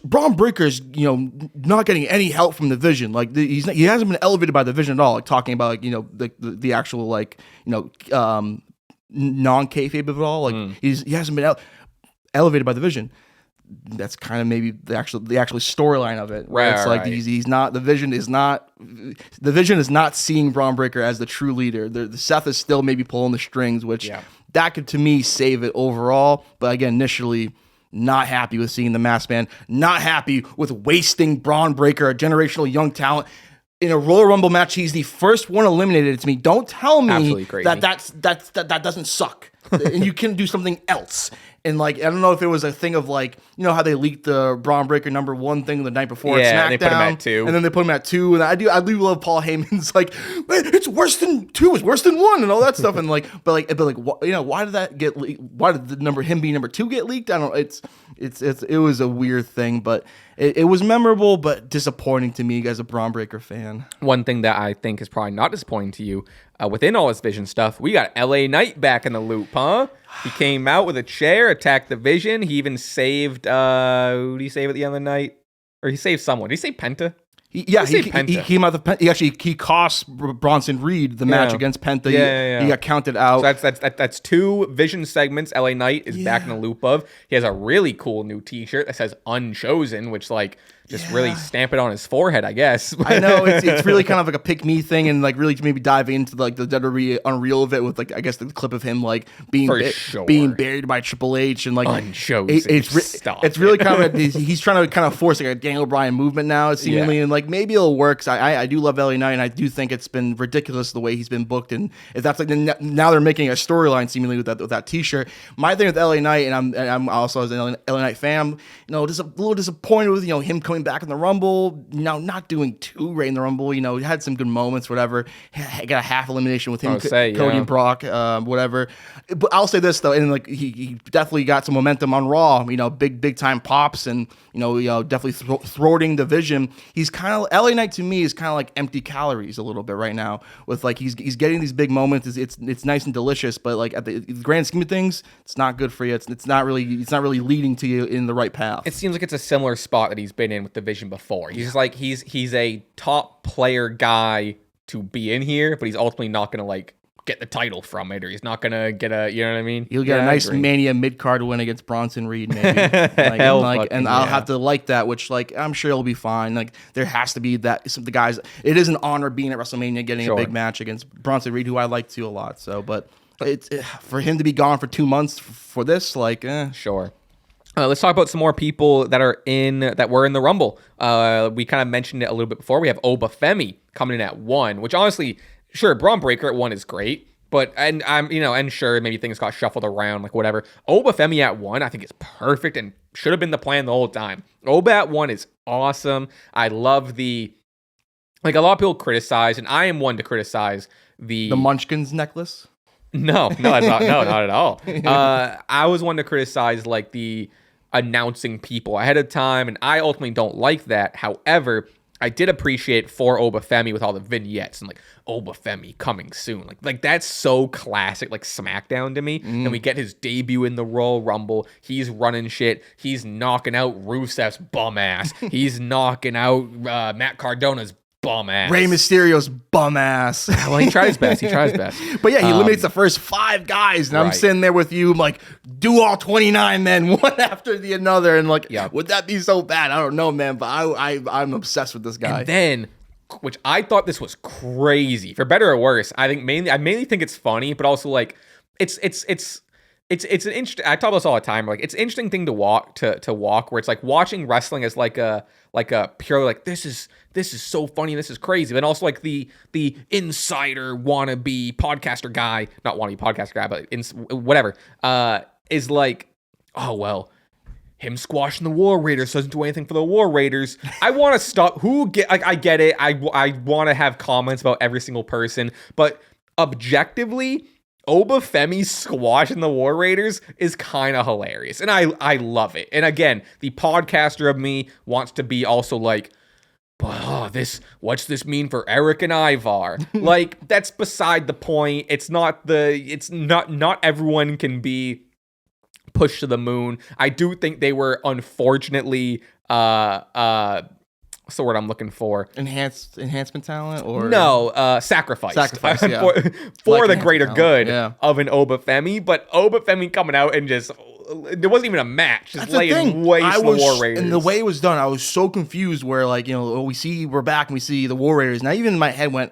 Braun Breaker's, not getting any help from the Vision. Like he hasn't been elevated by the Vision at all. Like talking about like, the actual like, non-kayfabe of it all. Like he hasn't been elevated by the Vision. That's kind of maybe the actual storyline of it. Where it's like he's not, the Vision is not seeing Braun Breaker as the true leader. The Seth is still maybe pulling the strings, which that could to me save it overall. But again, initially, not happy with seeing the Masked Man. Not happy with wasting Braun Breaker, a generational young talent. In a Royal Rumble match, he's the first one eliminated. To me, don't tell me that doesn't suck, and you can do something else. And like, I don't know if it was a thing of like, how they leaked the Braun Breaker #1 thing the night before at SmackDown, they put him at 2, and then they put him at 2. And I do love Paul Heyman's like, it's worse than 2, it's worse than 1, and all that stuff. And like, but why did that get leaked? Why did him being #2 get leaked? I don't know. It was a weird thing, but it was memorable, but disappointing to me as a Braun Breaker fan. One thing that I think is probably not disappointing to you, within all this Vision stuff, we got LA Knight back in the loop, huh? He came out with a chair, attacked the Vision. He even saved, who did he save at the end of the night? Or he saved someone. Did he save Penta? He came out of he cost Bronson Reed the match against Penta. He got counted out. So that's 2 Vision segments. LA Knight is back in the loop of. He has a really cool new T-shirt that says "Unchosen," which like just really stamp it on his forehead, I guess. I know it's really kind of like a pick me thing, and like really maybe dive into like the WWE unreal of it with like I guess the clip of him like being buried by Triple H and like Unchosen. It's really kind of he's trying to kind of force like a Daniel Bryan movement now seemingly, and like maybe it'll work. I do love LA Knight, and I do think it's been ridiculous the way he's been booked, and if that's like now they're making a storyline seemingly with that T-shirt. My thing with LA Knight, and I'm also as an LA Knight fan, just a little disappointed with him coming back in the Rumble, not doing too great in the Rumble. He had some good moments, whatever. Got a half elimination with him, Cody and Brock, whatever. But I'll say this though, and like he definitely got some momentum on Raw. Big time pops, and definitely thwarting the Vision. He's kind of LA Knight to me is kind of like empty calories a little bit right now. With like he's getting these big moments. It's nice and delicious, but like at the grand scheme of things, it's not good for you. It's not really leading to you in the right path. It seems like it's a similar spot that he's been in with the Vision before. He's like he's a top player guy to be in here, but he's ultimately not going to like get the title from it, or he's not gonna get a, you know what I mean? He'll get a nice Mania mid-card win against Bronson Reed, maybe. And I'll have to like that, which like I'm sure he'll be fine. Like there has to be that the guys. It is an honor being at WrestleMania, getting a big match against Bronson Reed, who I like too a lot. So, but it's for him to be gone for 2 months for this, like, sure. Let's talk about some more people that were in the Rumble. We kind of mentioned it a little bit before. We have Femi coming in at 1, which honestly, sure, Braun Breaker at 1 is great, but and sure, maybe things got shuffled around, like whatever. Femi at 1, I think is perfect and should have been the plan the whole time. at 1 is awesome. I love a lot of people criticize, and I am one to criticize the Munchkins necklace. No, not at all. I was one to criticize like the announcing people ahead of time, and I ultimately don't like that. However, I did appreciate for Femi with all the vignettes and like Femi coming soon. Like that's so classic, like SmackDown to me. And we get his debut in the Royal Rumble. He's running shit. He's knocking out Rusev's bum ass. He's knocking out Matt Cardona's bum ass. Rey Mysterio's bum ass. Well, he tries best. But yeah, he eliminates the first 5 guys, and I'm sitting there with you, like, do all 29 men one after the other, and like, would that be so bad? I don't know, man, but I'm obsessed with this guy. And then, which I thought this was crazy, for better or worse. I mainly think it's funny, but also like, it's an interesting. I talk about this all the time. Like, it's an interesting thing to walk, where it's like watching wrestling as like a purely like this is so funny, this is crazy. But also like the insider wannabe podcaster guy, not wannabe podcaster guy, but whatever, is like, oh well, him squashing the War Raiders doesn't do anything for the War Raiders. I want to stop. I get it. I want to have comments about every single person, but objectively, Femi squashing the War Raiders is kind of hilarious, and I love it. And again, the podcaster of me wants to be also like, what's this mean for Eric and Ivar? Like, that's beside the point. It's not everyone can be pushed to the moon. I do think they were unfortunately what's the word I'm looking for? Enhancement talent, or no, sacrifice, yeah. for like the greater good yeah. of an Femi. But Femi coming out and just, there wasn't even a match, just laying waste to the War Raiders. And the way it was done, I was so confused. Where like, we're back and we see the War Raiders. Now even in my head went,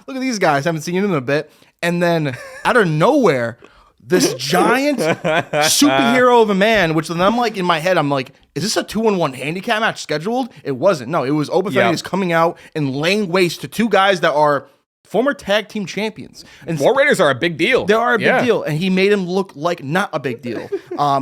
look at these guys, haven't seen them in a bit. And then out of nowhere, this giant superhero of a man, which then I'm like, in my head, I'm like, is this a 2-on-1 handicap match scheduled? It wasn't. No, it was Femi is coming out and laying waste to 2 guys that are former tag team champions. And War Raiders are a big deal. They are a big deal. And he made him look like not a big deal.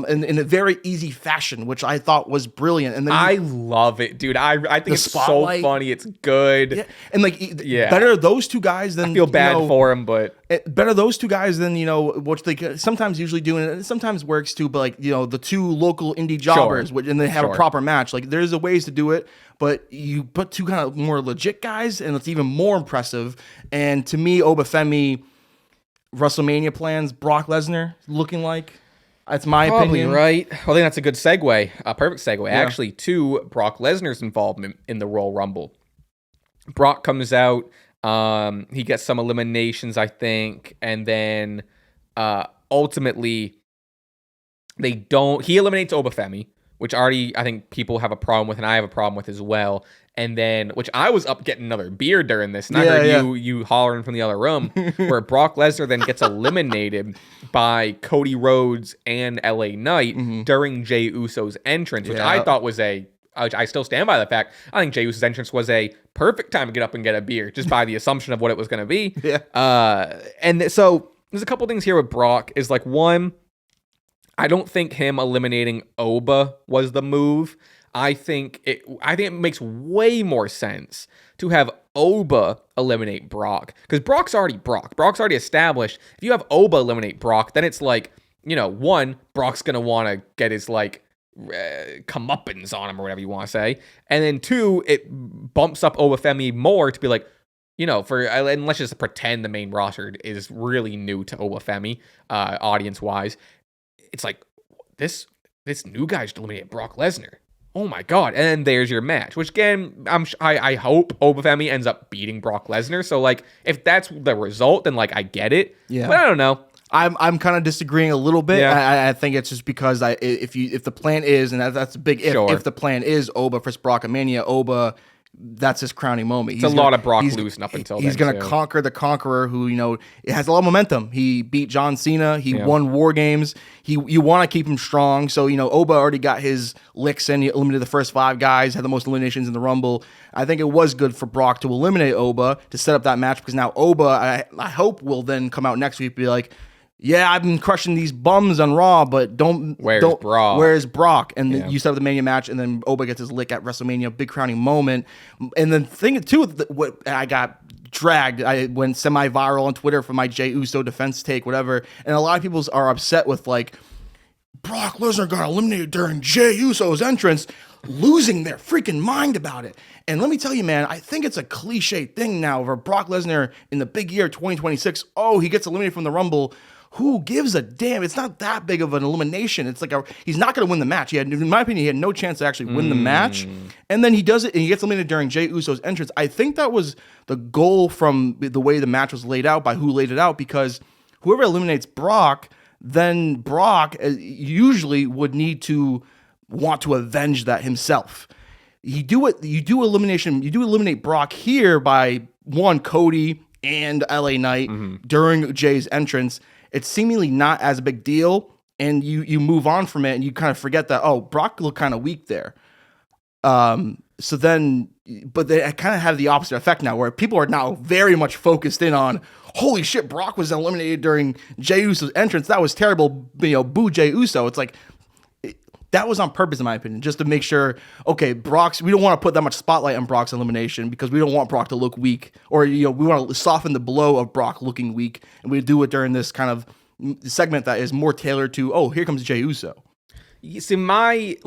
In a very easy fashion, which I thought was brilliant. And then I love it, dude. I think it's spotlight. So funny. It's good. Yeah. And like, better those 2 guys than, I feel bad for him, but better those 2 guys than, what they sometimes usually do, and it sometimes works too, but like, the 2 local indie jobbers, and they have a proper match. Like, there's a ways to do it, but you put 2 kind of more legit guys, and it's even more impressive. And to me, Femi, WrestleMania plans, Brock Lesnar looking like. That's my opinion. Right. Well, I think that's a good segue, a perfect segue, actually, to Brock Lesnar's involvement in the Royal Rumble. Brock comes out. He gets some eliminations, I think, and then ultimately he eliminates Femi, which already I think people have a problem with, and I have a problem with as well. And then, which I was up getting another beer during this, and I heard you hollering from the other room, where Brock Lesnar then gets eliminated by Cody Rhodes and LA Knight during Jey Uso's entrance, which I thought was I still stand by the fact, I think Jey Uso's entrance was a perfect time to get up and get a beer, just by the assumption of what it was going to be. And so there's a couple things here with Brock, is like, one, I don't think him eliminating Oba was the move. I think it makes way more sense to have Oba eliminate Brock, because Brock's already Brock. Brock's already established. If you have Oba eliminate Brock, then it's like, one, Brock's going to want to get his like comeuppance on him, or whatever you want to say. And then 2, it bumps up Femi more to be like, and let's just pretend the main roster is really new to Femi, audience wise. It's like, this new guy just eliminated Brock Lesnar. Oh my God. And then there's your match, which again, I hope Femi ends up beating Brock Lesnar. So like, if that's the result, then like, I get it. Yeah. But I don't know. I'm kind of disagreeing a little bit. Yeah. I think it's just because if the plan is, and that's a big if, Sure. if the plan is Oba versus Brock at Mania, Oba, that's his crowning moment. It's a lot of Brock losing up until he's then, going to conquer the Conqueror, who, it has a lot of momentum. He beat John Cena. He won War Games. You want to keep him strong. So, Oba already got his licks in. He eliminated the first 5 guys, had the most eliminations in the Rumble. I think it was good for Brock to eliminate Oba to set up that match, because now Oba, I hope, will then come out next week and be like, yeah, I've been crushing these bums on Raw, but Where's Brock? Where's Brock? And then you set up the Mania match, and then Oba gets his lick at WrestleMania, big crowning moment. And then thing too, what I got dragged, I went semi-viral on Twitter for my Jey Uso defense take, whatever. And a lot of people are upset with like, Brock Lesnar got eliminated during Jey Uso's entrance, losing their freaking mind about it. And let me tell you, man, I think it's a cliche thing now for Brock Lesnar in the big year 2026. Oh, he gets eliminated from the Rumble. Who gives a damn? It's not that big of an elimination. It's like he's not going to win the match. In my opinion, he had no chance to actually win the match. And then he does it, and he gets eliminated during Jey Uso's entrance. I think that was the goal from the way the match was laid out, by who laid it out, because whoever eliminates Brock, then Brock usually would need to want to avenge that himself. You do eliminate Brock here by one, Cody and LA Knight during Jay's entrance. It's seemingly not as a big deal, and you move on from it, and you kind of forget that, oh, Brock looked kind of weak there. So then, but they kind of have the opposite effect now, where people are now very much focused in on, holy shit, Brock was eliminated during Jey Uso's entrance. That was terrible. Boo Jey Uso. It's like, that was on purpose, in my opinion, just to make sure, okay, we don't want to put that much spotlight on Brock's elimination, because we don't want Brock to look weak, or, we want to soften the blow of Brock looking weak, and we do it during this kind of segment that is more tailored to, oh, here comes Jey Uso. You see, my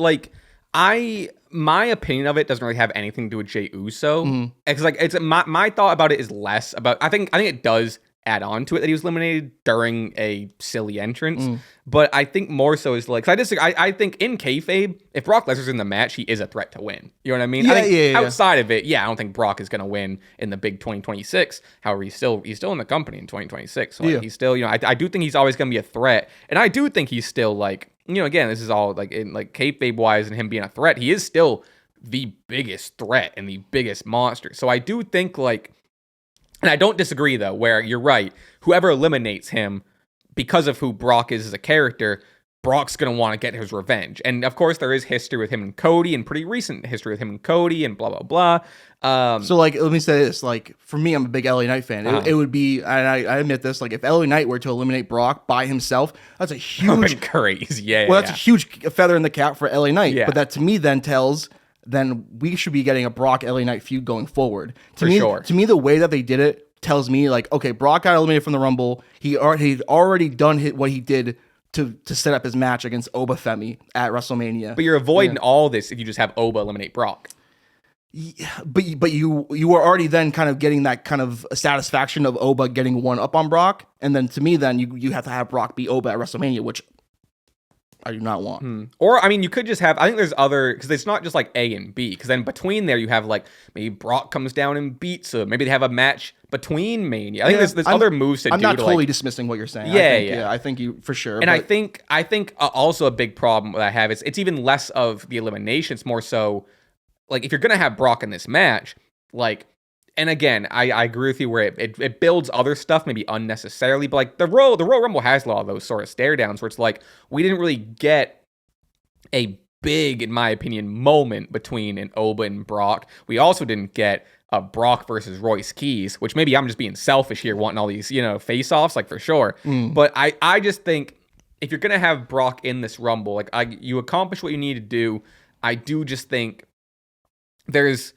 opinion of it doesn't really have anything to do with Jey Uso. It's like, it's my thought about it is less about, I think it does add on to it that he was eliminated during a silly entrance, but I think more so is like, I think in kayfabe, if Brock Lesnar's in the match, he is a threat to win. You know what I mean? Outside of it, I don't think Brock is going to win in the big 2026. However, he's still in the company in 2026. So he's still, I do think he's always going to be a threat, and I do think he's still like, again, this is all like in like kayfabe wise and him being a threat, he is still the biggest threat and the biggest monster. So I do think like. And I don't disagree, though, where you're right. Whoever eliminates him, because of who Brock is as a character, Brock's going to want to get his revenge. And, of course, there is history with him and Cody, and pretty recent history with him and Cody, and blah, blah, blah. So, like, let me say this. Like, for me, I'm a big LA Knight fan. It would be, and I admit this, like, if LA Knight were to eliminate Brock by himself, that's a huge... crazy, that's a huge feather in the cap for LA Knight. Yeah. But that, to me, then we should be getting a Brock LA Knight feud going forward. To me, the way that they did it tells me, like, okay, Brock got eliminated from the Rumble. He'd already done what he did to set up his match against Oba Femi at WrestleMania. But you're avoiding all this if you just have Oba eliminate Brock. Yeah, but you were already then kind of getting that kind of satisfaction of Oba getting one up on Brock, and then to me, then you have to have Brock beat Oba at WrestleMania, which I do not want. Or, I mean, you could just have, I think there's other, because it's not just like A and B, because then between there you have like, maybe Brock comes down and beats him. Maybe they have a match between Mania. I think there's other moves to do. I'm not totally like, dismissing what you're saying. I think you, for sure. And I think also a big problem that I have is it's even less of the elimination. It's more so, like, if you're going to have Brock in this match, like, and again, I agree with you where it builds other stuff maybe unnecessarily, but like the Royal Rumble has a lot of those sort of stare downs where it's like we didn't really get a big, in my opinion, moment between an Oba and Brock. We also didn't get a Brock versus Royce Keys, which maybe I'm just being selfish here, wanting all these face-offs, like for sure. But I just think if you're gonna have Brock in this Rumble, like you accomplish what you need to do. I do just think there's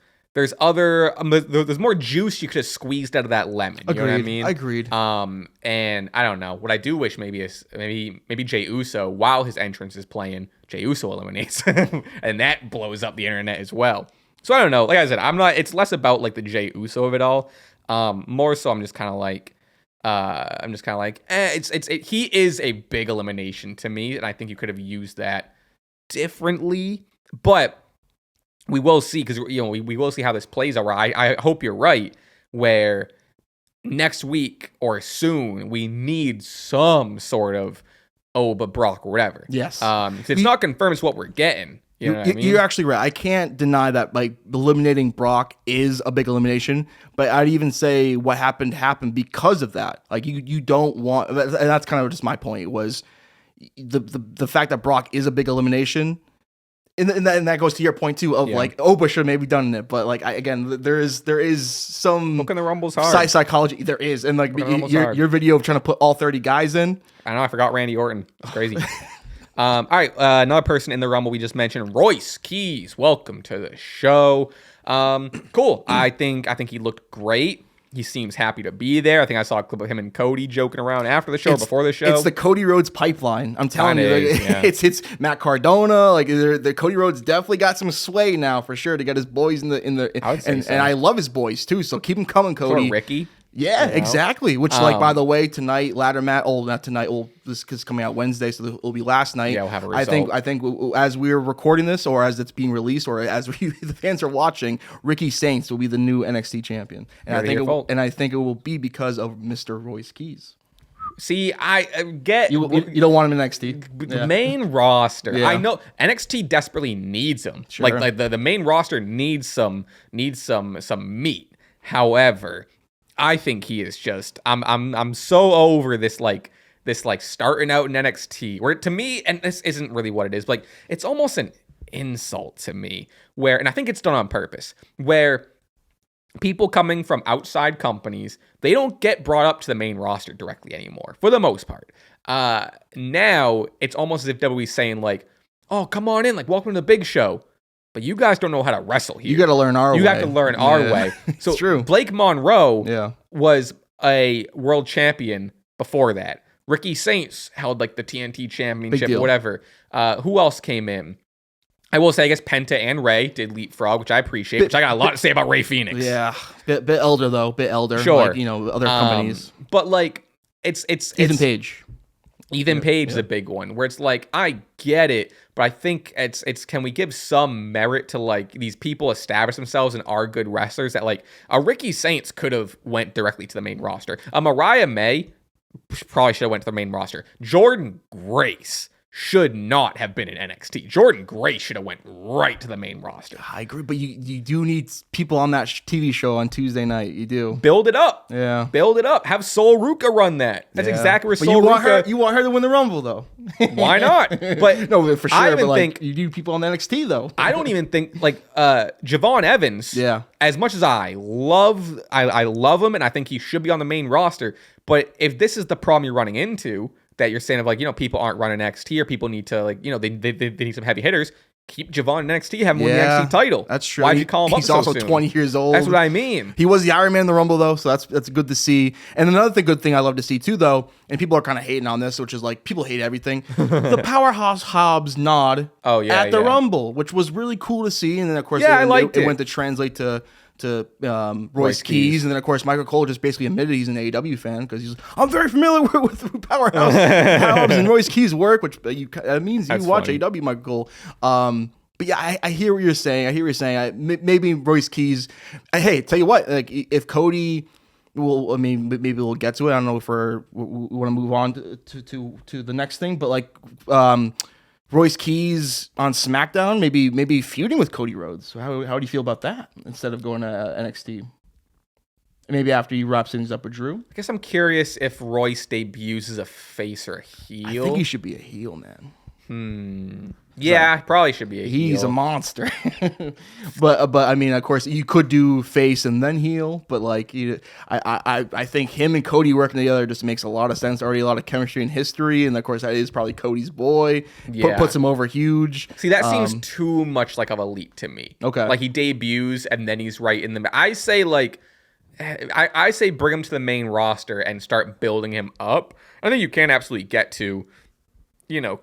more juice you could have squeezed out of that lemon. You know what I mean? Agreed. And I don't know. What I do wish maybe is maybe Jey Uso, while his entrance is playing, Jey Uso eliminates and that blows up the internet as well. So I don't know. Like I said, it's less about like the Jey Uso of it all. More so I'm just kind of like he is a big elimination to me, and I think you could have used that differently. But we will see, because we will see how this plays out. I hope you're right, where next week or soon we need some sort of but Brock or whatever. Yes. It's not confirmed. It's what we're getting. You know what I mean? You're actually right. I can't deny that like eliminating Brock is a big elimination, but I'd even say what happened because of that. Like you don't want, and that's kind of just my point, was the fact that Brock is a big elimination. And that goes to your point too of like Oba should have maybe done it, but like there is some Booking the Rumble's hard. Psychology there is, and like your video of trying to put all 30 guys in. I know, I forgot Randy Orton. It's crazy. All right, another person in the Rumble we just mentioned, Royce Keys. Welcome to the show. Cool. I think he looked great. He seems happy to be there. I think I saw a clip of him and Cody joking around after the show, before the show. It's the Cody Rhodes pipipeline. I'm telling you, it's Matt Cardona. Like the Cody Rhodes definitely got some sway now for sure to get his boys in the and I love his boys too. So keep them coming, Cody. Or Ricky. Yeah, exactly. Which, like, by the way, tonight, ladder match. Oh, not tonight. Oh, this is coming out Wednesday, so it'll be last night. Yeah, we'll have a result. I think as we're recording this, or as it's being released, or as the fans are watching, Ricky Saints will be the new NXT champion, and I think it will be because of Mr. Royce Keys. See, I get you don't want him in NXT. The main roster. Yeah. I know NXT desperately needs him. Sure. Like the main roster needs some meat. However, I think he is just I'm so over this starting out in NXT, where to me, and this isn't really what it is, but like it's almost an insult to me, where, and I think it's done on purpose, where people coming from outside companies, they don't get brought up to the main roster directly anymore, for the most part. Now it's almost as if WWE's saying like, oh, come on in, like welcome to the big show. But you guys don't know how to wrestle here. You got to learn our way. You have to learn our way. So it's true. Blake Monroe was a world champion before that. Ricky Saints held like the TNT championship or whatever. Who else came in? I will say, I guess Penta and Ray did leapfrog, which I appreciate, which I got a lot to say about Ray Phoenix. Yeah. Bit elder, though. Bit elder. Sure. Like, other companies. But like, it's Ethan Page. Ethan Page is a big one, where it's like, I get it, but I think it's can we give some merit to like these people establish themselves and are good wrestlers, that like a Ricky Saints could have went directly to the main roster. Mariah May probably should have went to the main roster. Jordan Grace should not have been in NXT. Jordan Grace should have went right to the main roster. I agree, but you do need people on that TV show on Tuesday night. You do. Build it up. Yeah. Build it up. Have Sol Ruka run that. That's exactly where Sol Ruka... You want her to win the Rumble, though. Why not? But no, for sure. I even think you need people on NXT, though. I don't even think like Javon Evans. Yeah. As much as I love him, and I think he should be on the main roster. But if this is the problem you're running into, that you're saying of like, people aren't running NXT, or people need to like, they need some heavy hitters, keep Javon in NXT, have him win the NXT title. That's true. Why'd you call him up so soon? He's also 20 years old. That's what I mean. He was the Iron Man in the Rumble, though, so that's good to see. And another good thing I love to see, too, though, and people are kind of hating on this, which is like, people hate everything, the Powerhouse Hobbs nod at the Rumble, which was really cool to see. And then, of course, it went to translate to Royce Keys, and then of course Michael Cole just basically admitted he's an AEW fan because he's I'm very familiar with Powerhouse Hobbs and Royce Keys' work, which that means you watch AEW, Michael Cole. But yeah, I hear what you're saying. Maybe Royce Keys. Hey, tell you what, like if Cody. Well, I mean, maybe we'll get to it. I don't know if we want to move on to the next thing, but like Royce Keys on SmackDown, maybe feuding with Cody Rhodes. How do you feel about that instead of going to NXT? Maybe after he wraps things up with Drew. I guess I'm curious if Royce debuts as a face or a heel. I think he should be a heel, man. Yeah, probably should be a heel. He's a monster. but I mean, of course, you could do face and then heel. But like, I think him and Cody working together just makes a lot of sense. Already a lot of chemistry and history, and of course, that is probably Cody's boy. Yeah. Puts him over huge. See, that seems too much like of a leap to me. Okay, like he debuts and then he's right in the. I say like. I say bring him to the main roster and start building him up. I think you can absolutely get to,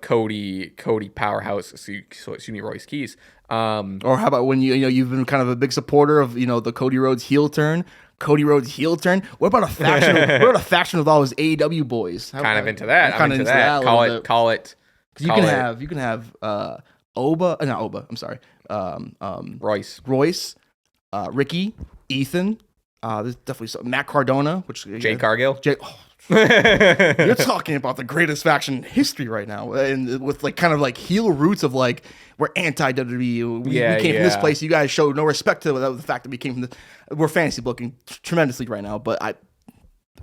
Cody Powerhouse, Royce Keys. Or how about when you've been kind of a big supporter of the Cody Rhodes heel turn. What about a faction? What about a faction of all his AEW boys? Kind of into that. I'm into that. Call it. You can have Not Oba. I'm sorry. Royce. Ricky, Ethan. There's definitely Matt Cardona, which Jay Cargill. You're talking about the greatest faction in history right now, and with like kind of like heel roots of like we're anti WWE. We came from this place. You guys showed no respect to the fact that we came from this. We're fantasy booking tremendously right now, but I'm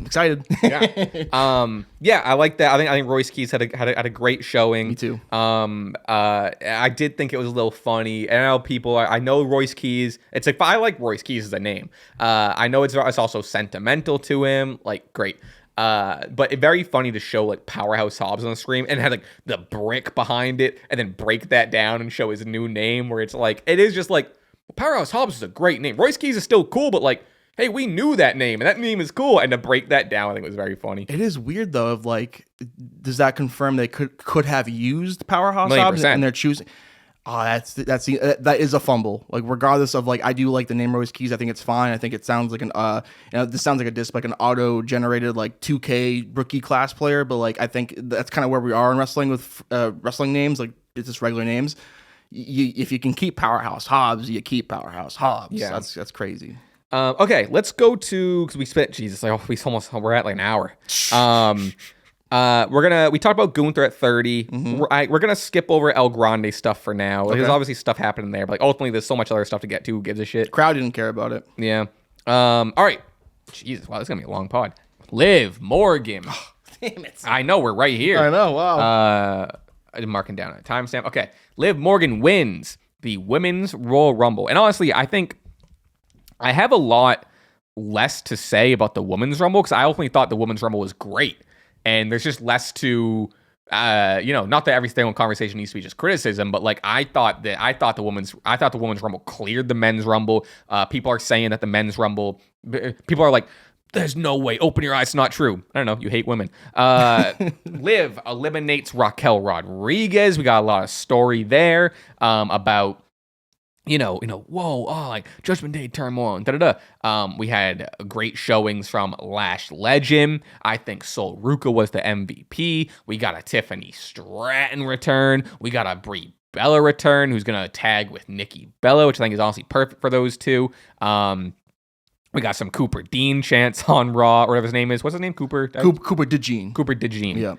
excited. I like that. I think Royce Keys had a great showing. Me too. I did think it was a little funny. And I know people. I know Royce Keys. It's like I like Royce Keys as a name. I know it's also sentimental to him. Like great. But it's very funny to show like Powerhouse Hobbs on the screen and have like the brick behind it and then break that down and show his new name where it's like, it is just like Powerhouse Hobbs is a great name. Royce Keys is still cool, but like, hey, we knew that name and that name is cool. And to break that down, I think it was very funny. It is weird though, of like, does that confirm they could have used Powerhouse Hobbs and they're choosing? Oh, that is a fumble. Like regardless of like, I do like the name Royce Keys. I think it's fine. I think it sounds like this sounds like a disc, like an auto generated like 2K rookie class player. But like I think that's kind of where we are in wrestling with wrestling names. Like it's just regular names. If you can keep Powerhouse Hobbs, you keep Powerhouse Hobbs. Yeah, that's crazy. Okay, let's go to because we spent we're at like an hour. We talked about Gunther at 30. Mm-hmm. We're gonna skip over El Grande stuff for now. Okay. There's obviously stuff happening there, but like ultimately there's so much other stuff to get to. Who gives a shit? Crowd didn't care about it. Yeah. All right. Jesus, wow, this is gonna be a long pod. Liv Morgan. Oh, damn it. I know we're right here. I know. Wow. I'm marking down a timestamp. Okay. Liv Morgan wins the Women's Royal Rumble, and honestly, I think I have a lot less to say about the Women's Rumble because I ultimately thought the Women's Rumble was great. And there's just less to, not that every single conversation needs to be just criticism, but like I thought the Women's Rumble cleared the Men's Rumble. People are saying that the Men's Rumble, people are like, there's no way. Open your eyes. It's not true. I don't know. You hate women. Liv eliminates Raquel Rodriguez. We got a lot of story there about. Like Judgment Day turmoil and we had great showings from Lash Legend. I think Sol Ruka was the MVP. We got a Tiffany Stratton return. We got a Brie Bella return, who's gonna tag with Nikki Bella, which I think is honestly perfect for those two. We got some Cooper Dean chants on Raw, or whatever his name is. What's his name? Cooper DeJean. Cooper DeJean. Yeah.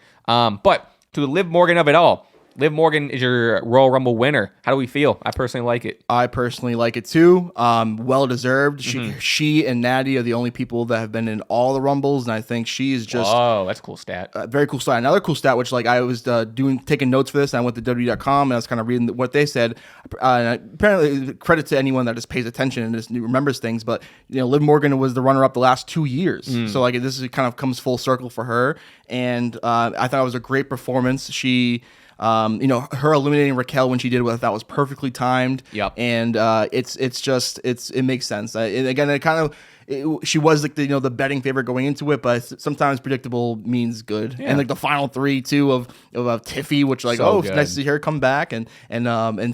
But to the Liv Morgan of it all. Liv Morgan is your Royal Rumble winner. How do we feel? I personally like it. I personally like it too. Well deserved. She and Natty are the only people that have been in all the Rumbles, and I think she is just. Oh, that's a cool stat. Very cool stat. Another cool stat, which like I was taking notes for this, and I went to WWE.com and I was kind of reading what they said. Apparently, credit to anyone that just pays attention and just remembers things. But Liv Morgan was the runner-up the last 2 years, so like this is kind of comes full circle for her, and I thought it was a great performance. She. Her eliminating Raquel when she did what I thought was perfectly timed. Yep. And it makes sense. She was like the betting favorite going into it, but sometimes predictable means good. Yeah. And like the final three too of Tiffy, which like it's nice to see her come back, and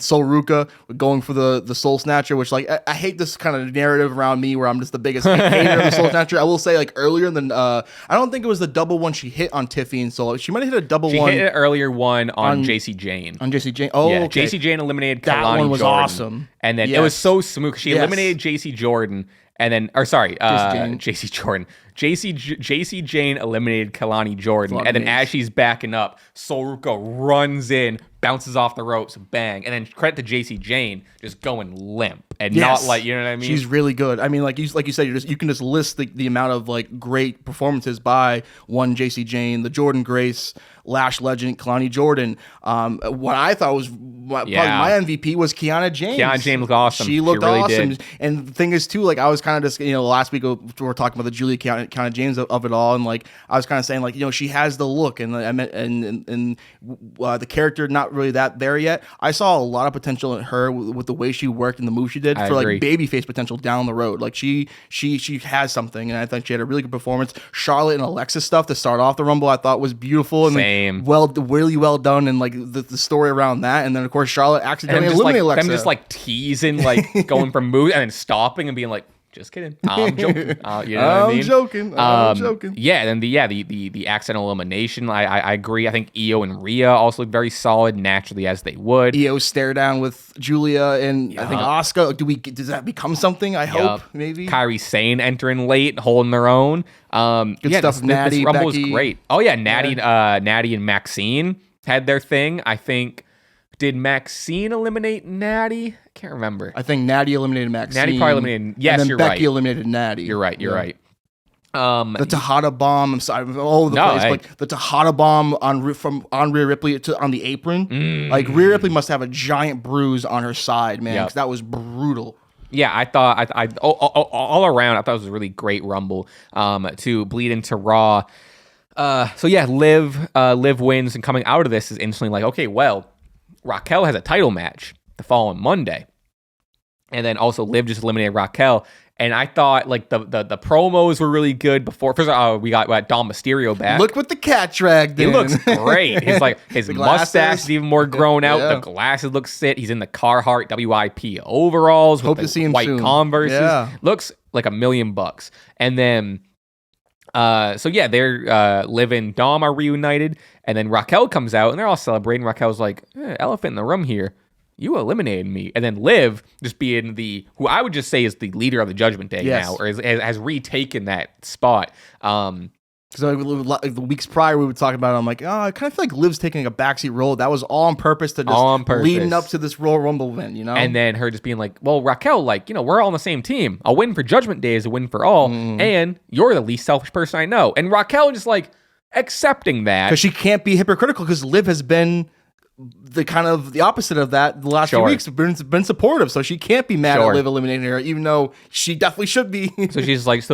Sol Ruka going for the Soul Snatcher, which like I hate this kind of narrative around me where I'm just the biggest hater of the Soul Snatcher. I will say like earlier than I don't think it was the double one she hit on Tiffy and Soul. She might have hit a double one. She hit an eearlier one on JC Jane. On JC Jane. Oh, yeah. Okay. JC Jane eliminated that Kalani one was Jordan, awesome, and then it was so smooth. She eliminated JC Jordan. And then, JC Jordan. JC Jane eliminated Kalani Jordan. And then as she's backing up, Sol Ruka runs in, bounces off the ropes, bang. And then credit to JC Jane just going limp and not like, you know what I mean? She's really good. I mean, like you said, you can just list the amount of like great performances by one JC Jane, the Jordan Grace, Lash Legend, Kalani Jordan. What I thought was probably my MVP was Kiana James. Kiana James looked awesome. She looked really awesome. Did. And the thing is too, like I was kind of just last week we were talking about the Julia Kiana James of it all, and like I was kind of saying like she has the look and the character not really that there yet. I saw a lot of potential in her with the way she worked and the move she did for like babyface potential down the road. Like she has something, and I think she had a really good performance. Charlotte and Alexa stuff to start off the Rumble I thought was beautiful and really well done, and like the story around that, and then of course Charlotte accidentally eliminated Alexa. Them just like teasing, like going from moves and then stopping and being like, Just kidding. I'm joking. You know what I mean? I'm joking. Yeah, then the accidental elimination. I agree. I think Io and Rhea also look very solid naturally as they would. Io stare down with Julia and I think Asuka. Does that become something? I hope maybe. Kairi Sane entering late, holding their own. Good stuff. Natty, this Rumble Becky. was great. Oh yeah, Natty and Maxine had their thing. I think. Did Maxine eliminate Natty? I can't remember. I think Natty eliminated Maxine. Natty probably eliminated. Yes, and then you're Becky right. eliminated Natty. You're right. The Tejada bomb. I'm sorry, all over the place. But the Tejada bomb from Rhea Ripley on the apron. Like Rhea Ripley must have a giant bruise on her side, man. Because that was brutal. Yeah, I thought all around. I thought it was a really great Rumble to bleed into Raw. So yeah, Liv wins, and coming out of this is instantly like, okay, well, Raquel has a title match the following Monday. And then also Liv just eliminated Raquel. And I thought like the promos were really good before. First of all, we got Dom Mysterio back. Look what the cat dragged in. He looks great. His mustache is even more grown out. The glasses look sick. He's in the Carhartt WIP overalls with to see him white soon. Converses. Yeah. Looks like $1 million. And then they're Liv and Dom are reunited, and then Raquel comes out, and they're all celebrating. Raquel's like, elephant in the room here. You eliminated me. And then Liv, just being who I would just say is the leader of the Judgment Day now, or has retaken that spot. So the weeks prior, we would talk about it. I'm like, I kind of feel like Liv's taking a backseat role. That was all on purpose to just leading up to this Royal Rumble win, you know? And then her just being like, well, Raquel, we're all on the same team. A win for Judgment Day is a win for all. And you're the least selfish person I know. And Raquel just accepting that. Because she can't be hypocritical because Liv has been the opposite of that the last few weeks. Been supportive, so she can't be mad at Liv eliminating her, even though she definitely should be. so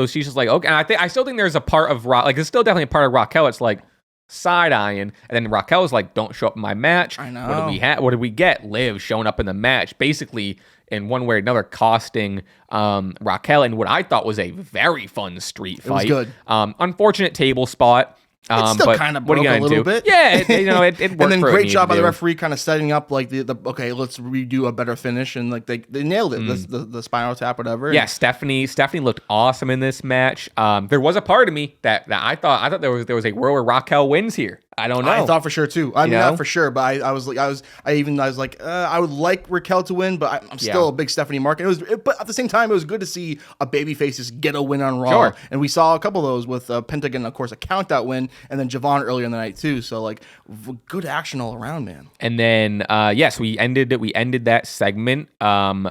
she's just like, okay. And I still think there's a part of there's still definitely a part of Raquel. It's like side eyeing, and then Raquel is like, don't show up in my match. I know. What did we get? Liv showing up in the match, basically in one way or another, costing Raquel in what I thought was a very fun street fight. It was good. Unfortunate table spot. It's still kind of broke a little bit. Yeah, it worked. And then great job by the referee kind of setting up like okay, let's redo a better finish, and like they nailed it. The spinal tap, whatever. Yeah, Stephanie looked awesome in this match. There was a part of me that I thought there was a world where Raquel wins here. I don't know. I thought for sure too. I mean, not for sure, but I was like, I would like Raquel to win, but I'm still a big Stephanie market. But at the same time, it was good to see a babyface just get a win on Raw, and we saw a couple of those with Pentagon, of course, a count out win, and then Javon earlier in the night too. So like, good action all around, man. And then yes, we ended that segment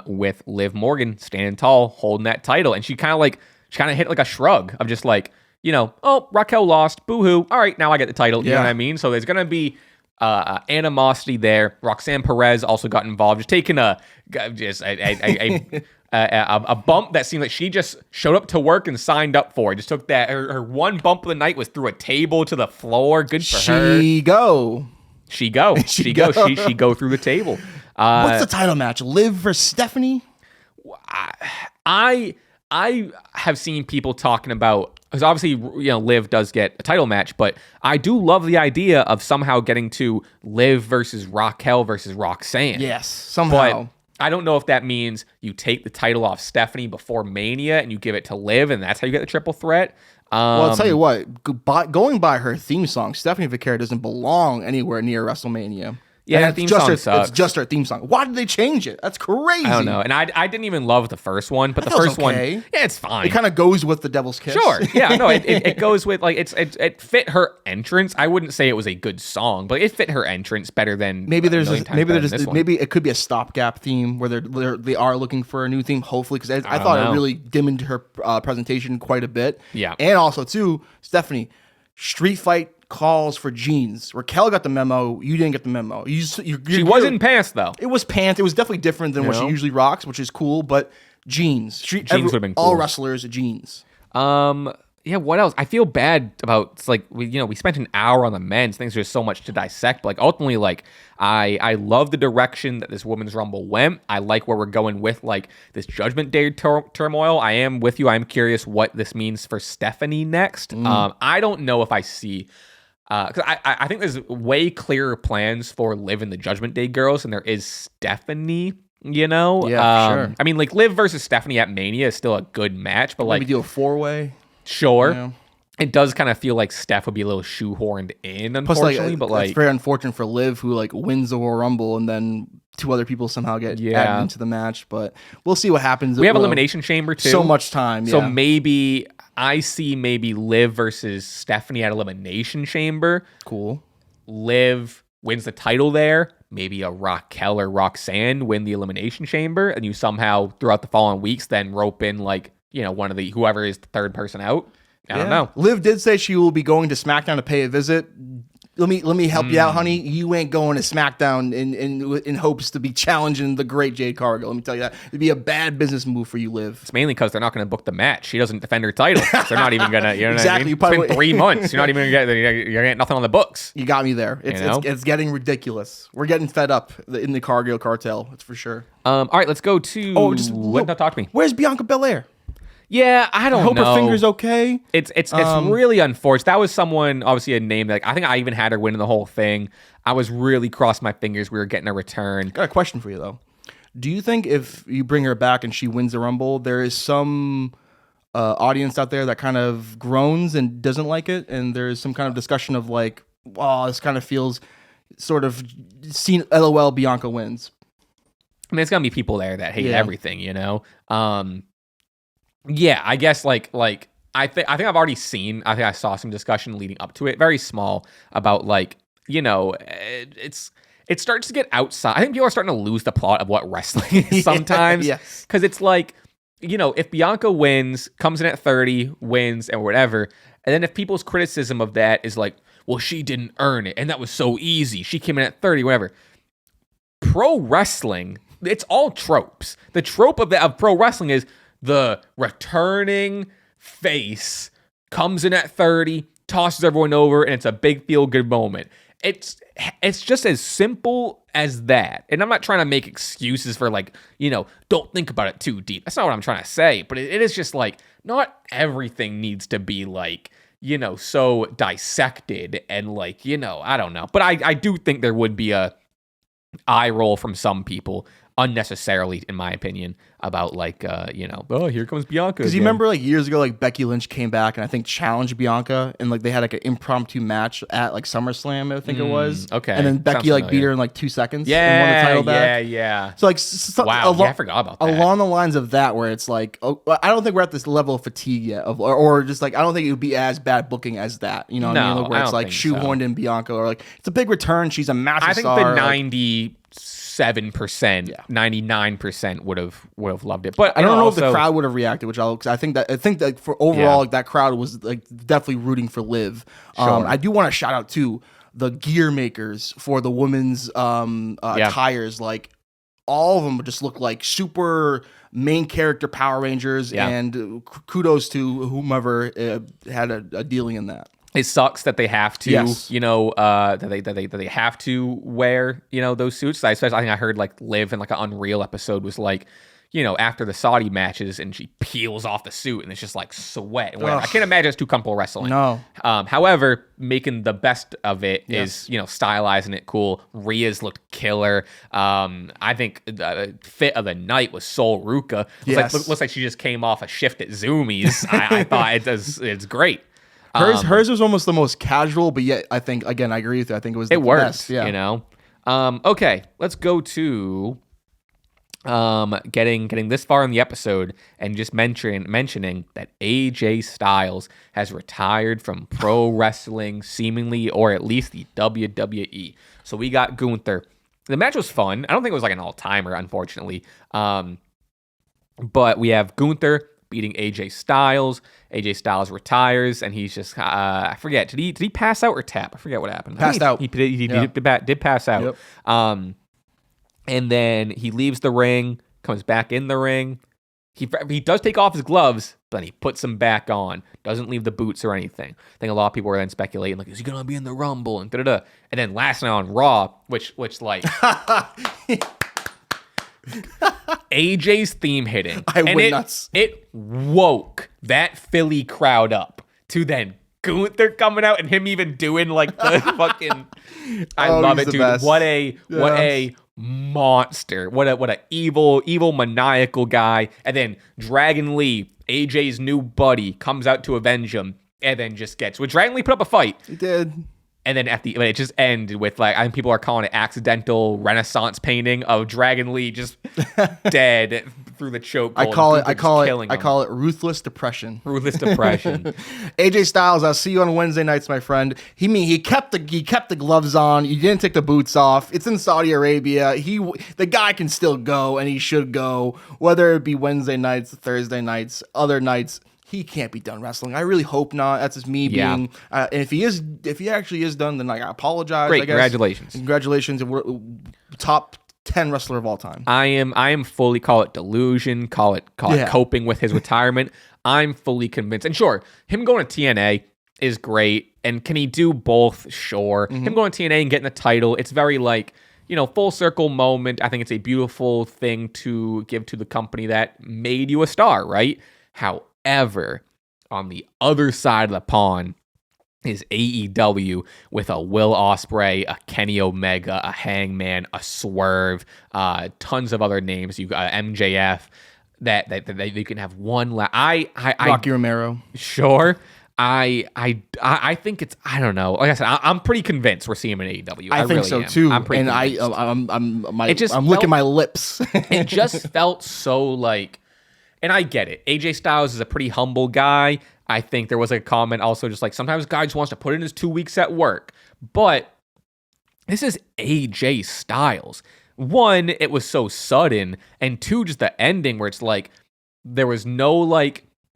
with Liv Morgan standing tall, holding that title, and she kind of hit like a shrug of just like, oh, Raquel lost, boo-hoo. All right, now I get the title. You know what I mean? So there's going to be animosity there. Roxanne Perez also got involved, just taking a bump that seemed like she just showed up to work and signed up for. Just took that. Her one bump of the night was through a table to the floor. Good for her. She go through the table. What's the title match? Liv versus Stephanie? I have seen people talking about, because obviously, Liv does get a title match, but I do love the idea of somehow getting to Liv versus Raquel versus Roxanne. Yes, somehow. But I don't know if that means you take the title off Stephanie before Mania and you give it to Liv, and that's how you get the triple threat. Well, I'll tell you what, going by her theme song, Stephanie Vaquera doesn't belong anywhere near WrestleMania. Yeah, that theme song sucks. It's just her theme song. Why did they change it? That's crazy. I don't know. And I didn't even love the first one, but the first one, yeah, it's fine. It kind of goes with the Devil's Kiss. Sure. Yeah, no, it goes with, like, it fit her entrance. I wouldn't say it was a good song, but it fit her entrance better than maybe it could be a stopgap theme where they are looking for a new theme, hopefully, because I thought it really dimmed her presentation quite a bit. Yeah. And also, too, Stephanie, street fight calls for jeans. Raquel got the memo. You didn't get the memo. She was in pants, though. It was pants. It was definitely different than what she usually rocks, which is cool, but jeans. Jeans would have been cool. All wrestlers, jeans. Yeah, what else? I feel bad about, it's like, we spent an hour on the men's. Things there's so much to dissect. But like, ultimately, like, I love the direction that this Women's Rumble went. I like where we're going with, like, this Judgment Day turmoil. I am with you. I'm curious what this means for Stephanie next. I don't know if I see... Because I think there's way clearer plans for Liv and the Judgment Day girls than there is Stephanie. You know? Yeah, sure. I mean, like, Liv versus Stephanie at Mania is still a good match, but like... Maybe do a 4-way. Sure. You know? It does kind of feel like Steph would be a little shoehorned in, unfortunately. Plus, but it's very unfortunate for Liv, who like wins the Royal Rumble, and then 2 other people somehow get added into the match. But we'll see what happens. We have Elimination Chamber too. So much time. So maybe I see Liv versus Stephanie at Elimination Chamber. Cool. Liv wins the title there. Maybe a Raquel or Roxanne win the Elimination Chamber, and you somehow throughout the following weeks then rope in like one of the whoever is the third person out. I don't know. Liv did say she will be going to SmackDown to pay a visit. Let me help you out, honey. You ain't going to SmackDown in hopes to be challenging the great Jade Cargill. Let me tell you that. It'd be a bad business move for you, Liv. It's mainly because they're not going to book the match. She doesn't defend her title. So they're not even going to, exactly. What I mean? It's been 3 months. You're not even going to get nothing on the books. You got me there. It's getting ridiculous. We're getting fed up in the Cargill cartel. That's for sure. All right, let's go to... No, talk to me. Where's Bianca Belair? Yeah, I don't know. I hope her finger's okay. It's really unfortunate. That was someone, obviously a name that I think I even had her winning the whole thing. I was really crossing my fingers we were getting a return. Got a question for you though. Do you think if you bring her back and she wins the Rumble, there is some audience out there that kind of groans and doesn't like it, and there's some kind of discussion of like, wow, this kind of feels sort of seen LOL Bianca wins? I mean, it's gonna be people there that hate everything, Yeah, I guess like I think I've already seen. I think I saw some discussion leading up to it, very small, about like it starts to get outside. I think people are starting to lose the plot of what wrestling is sometimes. Yes, because it's like if Bianca wins, comes in at 30, wins and whatever, and then if people's criticism of that is like, well, she didn't earn it, and that was so easy. She came in at 30, whatever. Pro wrestling, it's all tropes. The trope of pro wrestling is the returning face comes in at 30, tosses everyone over, and it's a big feel-good moment. It's just as simple as that. And I'm not trying to make excuses for like, don't think about it too deep. That's not what I'm trying to say. But it is just like, not everything needs to be like, so dissected and like, I don't know. But I do think there would be a eye roll from some people unnecessarily, in my opinion, about like oh, here comes Bianca. Because you remember like years ago, like Becky Lynch came back and I think challenged Bianca, and like they had like an impromptu match at like SummerSlam, I think it was. Okay. And then Becky like beat her in like 2 seconds. Yeah, and won the title back. Yeah. So like, wow, I forgot about that. Along the lines of that, where it's like, I don't think we're at this level of fatigue yet, or just like I don't think it would be as bad booking as that. You know what I mean? Where it's like shoehorned in Bianca, or like it's a big return. She's a massive star. I think the 97%, 99% would have loved it. But I don't know if the crowd would have reacted, because I think that for overall, like, that crowd was like definitely rooting for Liv. Sure. I do want to shout out too the gear makers for the women's attires. Like all of them just look like super main character Power Rangers, and kudos to whomever had a dealing in that. It sucks that they have to, that they have to wear, those suits. I think I heard like Liv in like an Unreal episode was like, after the Saudi matches and she peels off the suit and it's just like sweat and whatever. I can't imagine it's too comfortable wrestling. No. However, making the best of it is, stylizing it cool. Rhea's looked killer. I think the fit of the night was Sol Ruka. Looks like she just came off a shift at Zoomies. I thought it's great. Hers was almost the most casual, but yet I think, again, I agree with you. I think it was the best. Yeah. Okay, let's go to getting this far in the episode and just mentioning that AJ Styles has retired from pro wrestling, seemingly, or at least the WWE. So we got Gunther. The match was fun. I don't think it was like an all-timer, unfortunately. But we have Gunther beating AJ Styles. AJ Styles retires, and he's just I forget. Did he pass out or tap? I forget what happened. Passed out. He did pass out. Yep. And then he leaves the ring, comes back in the ring. He does take off his gloves, but he puts them back on. Doesn't leave the boots or anything. I think a lot of people were then speculating, like, is he gonna be in the Rumble and da-da-da. And then last night on Raw, which like AJ's theme hitting. I went nuts. It woke that Philly crowd up to then Gunther coming out and him even doing like the fucking. I love it, dude. Best. What a monster. What a evil maniacal guy. And then Dragon Lee, AJ's new buddy, comes out to avenge him, and then just gets. Well, Dragon Lee put up a fight. He did. And then it just ended with like, I think people are calling it accidental Renaissance painting of Dragon Lee just dead through the choke. I call it ruthless depression. Ruthless depression. AJ Styles, I'll see you on Wednesday nights, my friend. He kept the gloves on. He didn't take the boots off. It's in Saudi Arabia. The guy can still go, and he should go, whether it be Wednesday nights, Thursday nights, other nights. He can't be done wrestling. I really hope not. That's just me being. And if he actually is done, then I apologize. Great, I guess. Congratulations. And we're top 10 wrestler of all time. I am fully, call it delusion, call it coping with his retirement. I'm fully convinced. And sure, him going to TNA is great. And can he do both? Sure. Mm-hmm. Him going to TNA and getting the title, it's very like, full circle moment. I think it's a beautiful thing to give to the company that made you a star, right? However, on the other side of the pond is AEW with a Will Ospreay, a Kenny Omega, a Hangman, a Swerve, tons of other names. You got MJF. That you can have one. Rocky Romero. Sure. I think it's, I don't know. Like I said, I'm pretty convinced we're seeing him in AEW. I think really so am. too. I'm pretty convinced. I'm licking my lips. It just felt so like. And I get it. AJ Styles is a pretty humble guy. I think there was a comment also just like sometimes guy just wants to put in his 2 weeks at work. But this is AJ Styles. One, it was so sudden. And two, just the ending where it's like there was no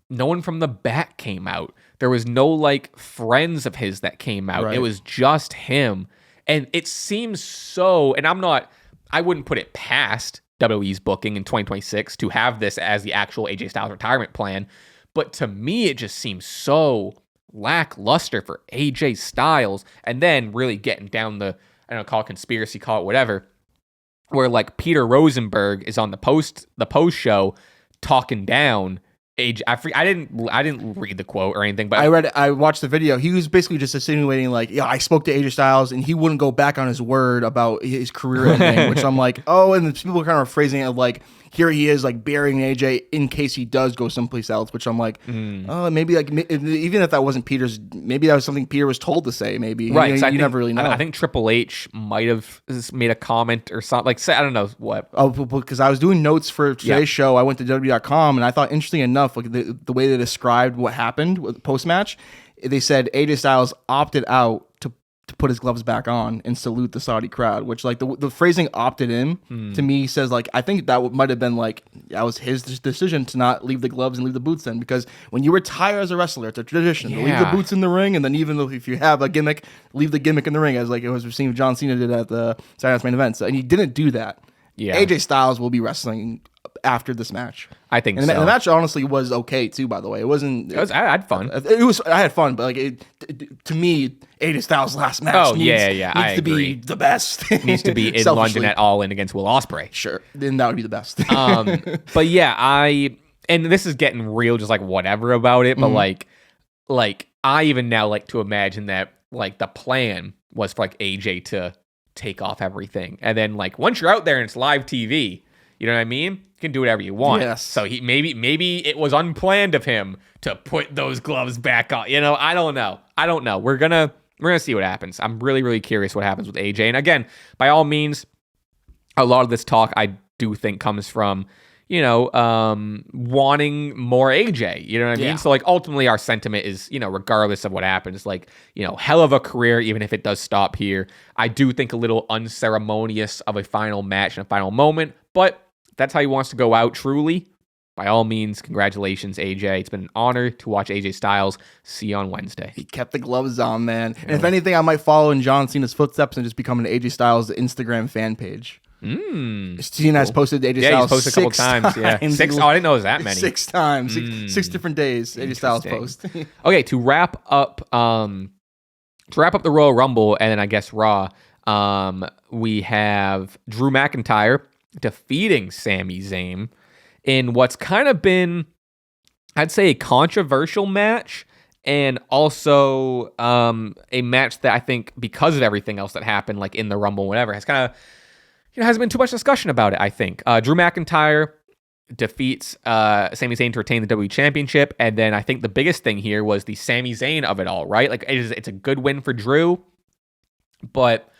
one from the back came out. There was no like friends of his that came out. Right. It was just him. And it seems so, and I wouldn't put it past WWE's booking in 2026 to have this as the actual AJ Styles retirement plan. But to me, it just seems so lackluster for AJ Styles. And then really getting down the, I don't know, call it conspiracy, call it whatever, where like Peter Rosenberg is on the post show talking down AJ. I didn't read the quote or anything, but I watched the video. He was basically just insinuating like, yeah, I spoke to AJ Styles and he wouldn't go back on his word about his career ending, which I'm like, oh, and people are kind of phrasing it like, here he is like burying AJ in case he does go someplace else, which I'm like, oh, maybe like even if that wasn't Peter's, maybe that was something Peter was told to say. Maybe right. You never really know. I think Triple H might have made a comment or something like, I don't know what. Oh, because I was doing notes for today's show. I went to WWE.com and I thought, interesting enough, like the way they described what happened post match, they said AJ Styles opted out to put his gloves back on and salute the Saudi crowd, which like the phrasing opted in to me says like, I think that might have been like, that was his decision to not leave the gloves and leave the boots then, because when you retire as a wrestler, it's a tradition to leave the boots in the ring, and then even if you have a gimmick, leave the gimmick in the ring, as like it was seen John Cena did at the Saturday Night's Main Event. So, and he didn't do that. Yeah. AJ Styles will be wrestling after this match. I think so. And the match honestly was okay too, by the way. It wasn't. I had fun. I had fun, but like to me, AJ Styles' last match needs to be the best. It needs to be in London at All In against Will Ospreay. Sure, then that would be the best. But yeah, and this is getting real, just like whatever about it. But like I even now like to imagine that like the plan was for like AJ to take off everything, and then like once you're out there and it's live TV. You know what I mean? You can do whatever you want. Yes. So he maybe it was unplanned of him to put those gloves back on. You know, I don't know. We're gonna see what happens. I'm really, really curious what happens with AJ. And again, by all means, a lot of this talk I do think comes from, wanting more AJ. You know what I mean? Yeah. So like ultimately our sentiment is, regardless of what happens, like, hell of a career, even if it does stop here. I do think a little unceremonious of a final match and a final moment, but that's how he wants to go out truly. By all means, congratulations, AJ. It's been an honor to watch AJ Styles. See you on Wednesday. He kept the gloves on, man. Yeah. And if anything, I might follow in John Cena's footsteps and just become an AJ Styles Instagram fan page. Cena has posted AJ Styles. Yeah, he's posted a couple times. Yeah, 6. Oh, I didn't know it was that many. 6 times, 6 different days. AJ Styles post. Okay, to wrap up the Royal Rumble and then I guess Raw, we have Drew McIntyre defeating Sami Zayn in what's kind of been, I'd say, a controversial match, and also a match that I think, because of everything else that happened, like in the Rumble, whatever, has kind of, hasn't been too much discussion about it, I think. Drew McIntyre defeats Sami Zayn to retain the WWE Championship. And then I think the biggest thing here was the Sami Zayn of it all, right? Like, it's a good win for Drew. But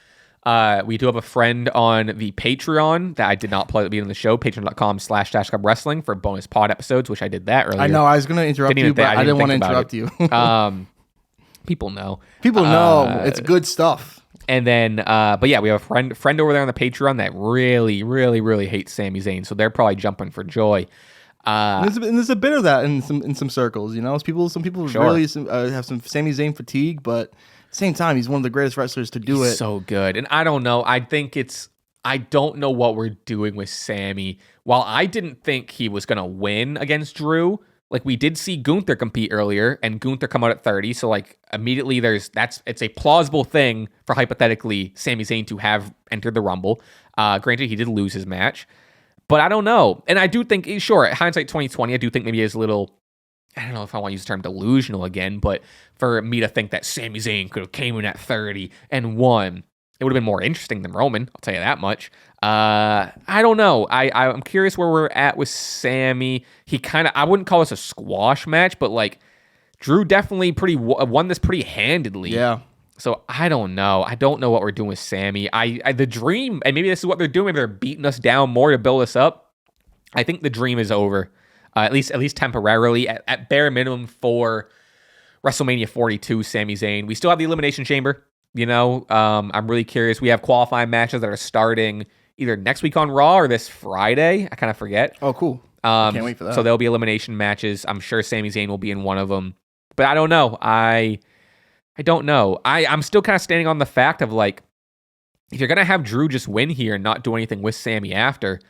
we do have a friend on the Patreon that I did not plug at the beginning of the show, patreon.com/Stache Club Wrestling for bonus pod episodes, which I did that earlier. I know, I was going to interrupt you, but I didn't want to interrupt you. People know. People know. It's good stuff. And then, but yeah, we have a friend over there on the Patreon that really, really, really hates Sami Zayn, so they're probably jumping for joy. And there's a bit of that in some circles, you know. Some people Sure. really have some Sami Zayn fatigue, but at the same time, he's one of the greatest wrestlers to do it. So good, and I don't know. I don't know what we're doing with Sami. While I didn't think he was gonna win against Drew. Like, we did see Gunther compete earlier, and Gunther come out at 30. So, like, immediately it's a plausible thing for hypothetically Sami Zayn to have entered the Rumble. Granted, he did lose his match, but I don't know. And I do think, sure, hindsight 2020, I do think maybe he is a little, I don't know if I want to use the term delusional again, but for me to think that Sami Zayn could have came in at 30 and won, it would have been more interesting than Roman. I'll tell you that much. I don't know. I'm curious where we're at with Sami. I wouldn't call this a squash match, but like Drew definitely won this pretty handedly. Yeah. So I don't know. I don't know what we're doing with Sami. The dream, and maybe this is what they're doing. Maybe they're beating us down more to build us up. I think the dream is over, at least temporarily, at bare minimum for WrestleMania 42. Sami Zayn. We still have the Elimination Chamber. You know, I'm really curious. We have qualifying matches that are starting either next week on Raw or this Friday. I kind of forget. Oh, cool. Can't wait for that. So there'll be elimination matches. I'm sure Sami Zayn will be in one of them. But I don't know. I don't know. I'm still kind of standing on the fact of, like, if you're going to have Drew just win here and not do anything with Sami after,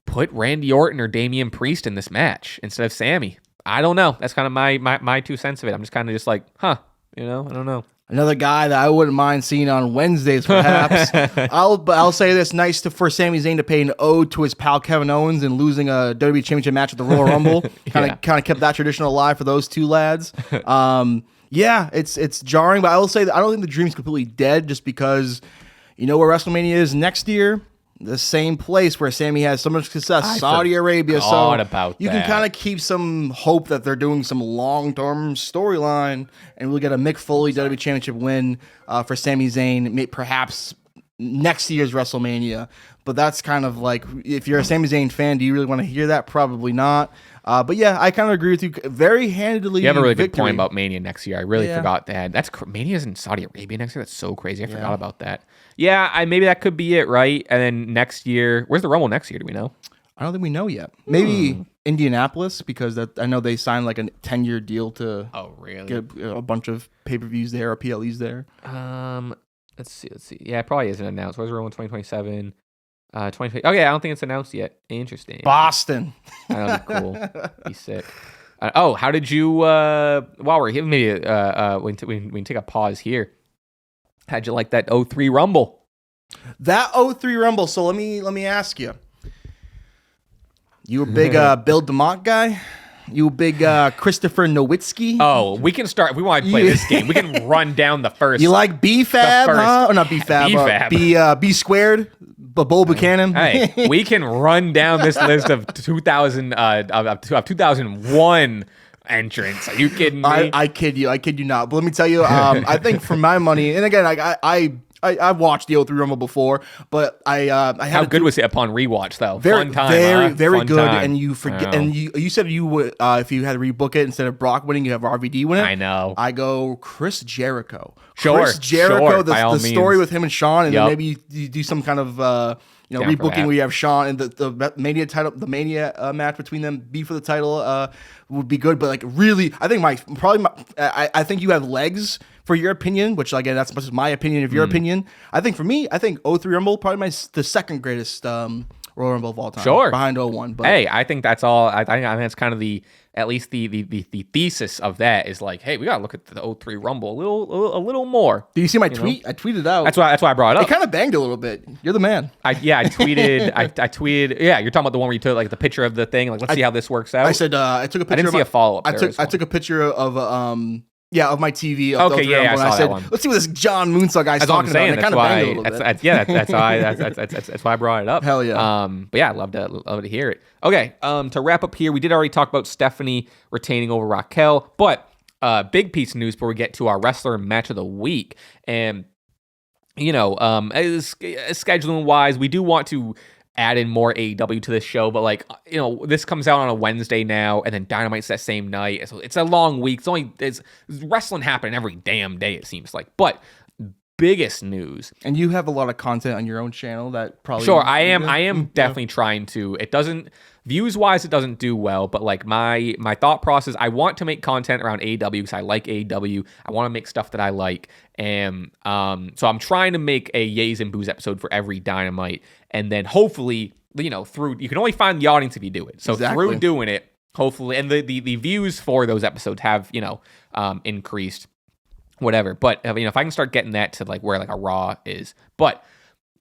put Randy Orton or Damian Priest in this match instead of Sami. I don't know. That's kind of my 2 cents of it. I'm just kind of just like, I don't know. Another guy that I wouldn't mind seeing on Wednesdays, perhaps. I'll say this: nice for Sami Zayn to pay an ode to his pal Kevin Owens and losing a WWE Championship match at the Royal Rumble. Kind of kept that tradition alive for those two lads. Yeah, it's jarring, but I will say that I don't think the dream's completely dead, just because you know where WrestleMania is next year. The same place where Sami has so much success, Saudi Arabia. So you can kind of keep some hope that they're doing some long-term storyline, and we'll get a Mick Foley WWE Championship win for Sami Zayn, perhaps next year's WrestleMania. But that's kind of like, if you're a Sami Zayn fan, do you really want to hear that? Probably not. But yeah, I kind of agree with you. Very handedly. You have a really good point about Mania next year. I really forgot that. Mania's in Saudi Arabia next year. That's so crazy. I forgot about that. Yeah, maybe that could be it, right? And then next year, where's the Rumble next year? Do we know? I don't think we know yet. Maybe Indianapolis, because I know they signed like a 10-year deal to get a bunch of pay-per-views there or PLEs there. Let's see. Yeah, it probably isn't announced. Where's the Rumble 2027? 2020. Okay, I don't think it's announced yet. Interesting. Boston. That'll be cool. Be sick. How did you? While we're here, maybe we can take a pause here. How'd you like that 03 Rumble? That 03 Rumble. So let me ask you. You a big Bill DeMott guy? You a big Christopher Nowitzki? Oh, we can start. If we want to play this game, we can run down the first. You like B-Fab, huh? Or not B-Fab. B-Fab. B squared. Bull Buchanan. Hey, we can run down this list of 2001 entrants. Are you kidding me? I kid you not. But let me tell you, I think for my money, and again, I've watched the 03 Rumble before, but I had how good was it upon rewatch though? Very, fun time, very fun good. Time. And you forget, and you said you would if you had to rebook it instead of Brock winning, you have RVD win it. I know. I go Chris Jericho. Sure, Chris Jericho. Sure, the story with him and Shawn, and then maybe you do some kind of rebooking where you have Shawn and the Mania title, the Mania match between them be for the title would be good. But like really, I think I think you have legs for your opinion, which again that's much as my opinion of your opinion. I think for me, I think 03 Rumble probably the second greatest Royal Rumble of all time. Sure, behind 01. But hey, I think that's all. I think that's kind of at least the thesis of that is like, hey, we gotta look at the 03 Rumble a little more. Do you see my tweet? I tweeted out. That's why I brought it up. It kind of banged a little bit. You're the man. I tweeted. I tweeted. Yeah, you're talking about the one where you took like the picture of the thing. Like, let's see how this works out. I said I took a picture. I didn't see a follow up. I took a picture of Yeah, of my TV. Okay, yeah, I saw said, that one. let's see what this John Moonsault guy's That's what I'm talking saying. about. And it kind of banged a little bit. That's why I brought it up. Hell yeah. But yeah, I'd love to hear it. Okay, to wrap up here, we did already talk about Stephanie retaining over Raquel, but big piece of news before we get to our wrestler match of the week. And, scheduling wise, we do want to add in more AEW to this show, but this comes out on a Wednesday now, and then Dynamite's that same night. So it's a long week. It's wrestling happening every damn day, it seems like. But biggest news, and you have a lot of content on your own channel that probably I am definitely trying to. It doesn't views wise, it doesn't do well, but like my thought process, I want to make content around AEW because I like AEW. I want to make stuff that I like, and so I'm trying to make a Yays and Booze episode for every Dynamite, and then hopefully, through, you can only find the audience if you do it. So through doing it, hopefully, and the views for those episodes have increased, whatever. But if I can start getting that to like where like a Raw is, but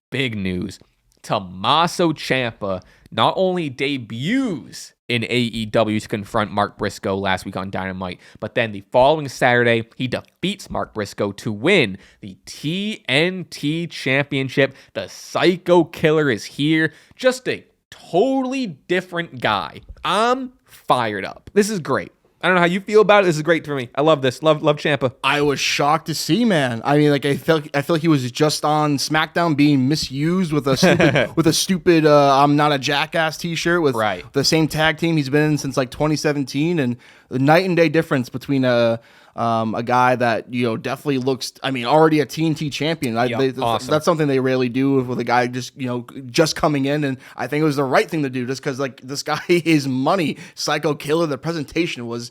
big news. Tommaso Ciampa not only debuts in AEW to confront Mark Briscoe last week on Dynamite, but then the following Saturday, he defeats Mark Briscoe to win the TNT Championship. The Psycho Killer is here. Just a totally different guy. I'm fired up. This is great. I don't know how you feel about it. This is great for me. I love this. Love Ciampa. I was shocked to see, man. I mean, like I feel like he was just on SmackDown being misused with a stupid "I'm not a jackass" T-shirt with the same tag team he's been in since like 2017, and the night and day difference between a guy that definitely looks, I mean, already a TNT champion. Awesome. That's something they rarely do with a guy just coming in, and I think it was the right thing to do just because like this guy is money. Psycho Killer. The presentation was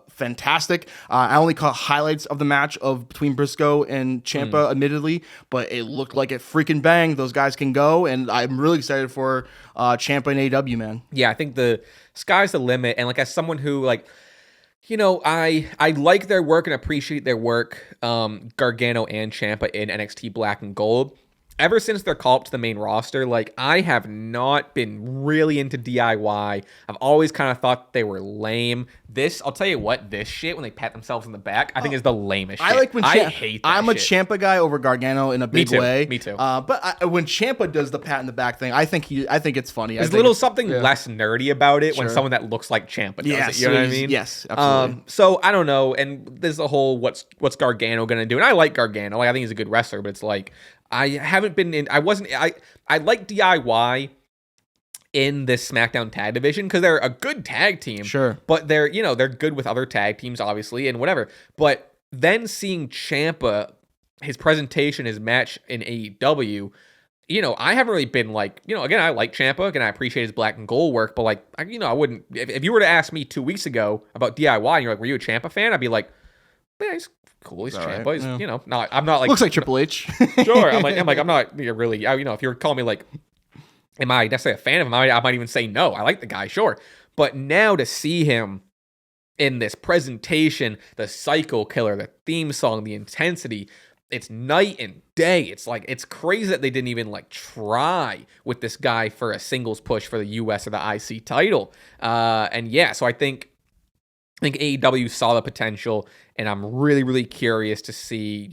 fantastic. I only caught highlights of the match between Briscoe and Ciampa, admittedly, but it looked like it freaking banged. Those guys can go, and I'm really excited for Ciampa and AEW, man. Yeah, I think the sky's the limit, and like as someone who like. I like their work and appreciate their work, Gargano and Ciampa in NXT Black and Gold. Ever since their call up to the main roster, like I have not been really into DIY. I've always kind of thought they were lame. I'll tell you what, this shit when they pat themselves in the back, I think is the lamest shit. I like when I hate that I'm shit. a Ciampa guy over Gargano in a big way. Me too. But when Ciampa does the pat in the back thing, I think it's funny. There's a little something less nerdy about it when someone that looks like Ciampa does it. You know what I mean? Yes, absolutely. So I don't know. And there's the whole what's Gargano gonna do? And I like Gargano. Like, I think he's a good wrestler, but it's like I haven't been in. I like DIY in this SmackDown tag division because they're a good tag team. Sure. But they're good with other tag teams, obviously, and whatever. But then seeing Ciampa, his presentation, his match in AEW, I haven't really been like, again, I like Ciampa, again, I appreciate his Black and Gold work, but like, I wouldn't, if you were to ask me 2 weeks ago about DIY and you're like, were you a Ciampa fan? I'd be like, yeah, he's cool. He's Ciampa. Right. He's, I'm not like. Looks like Triple H. Sure. I'm not really, if you're calling me like, am I necessarily a fan of him? I might even say no. I like the guy, sure. But now to see him in this presentation, the Psycho Killer, the theme song, the intensity, it's night and day. It's like, it's crazy that they didn't even like try with this guy for a singles push for the US or the IC title. And yeah, so I think AEW saw the potential, and I'm really, really curious to see,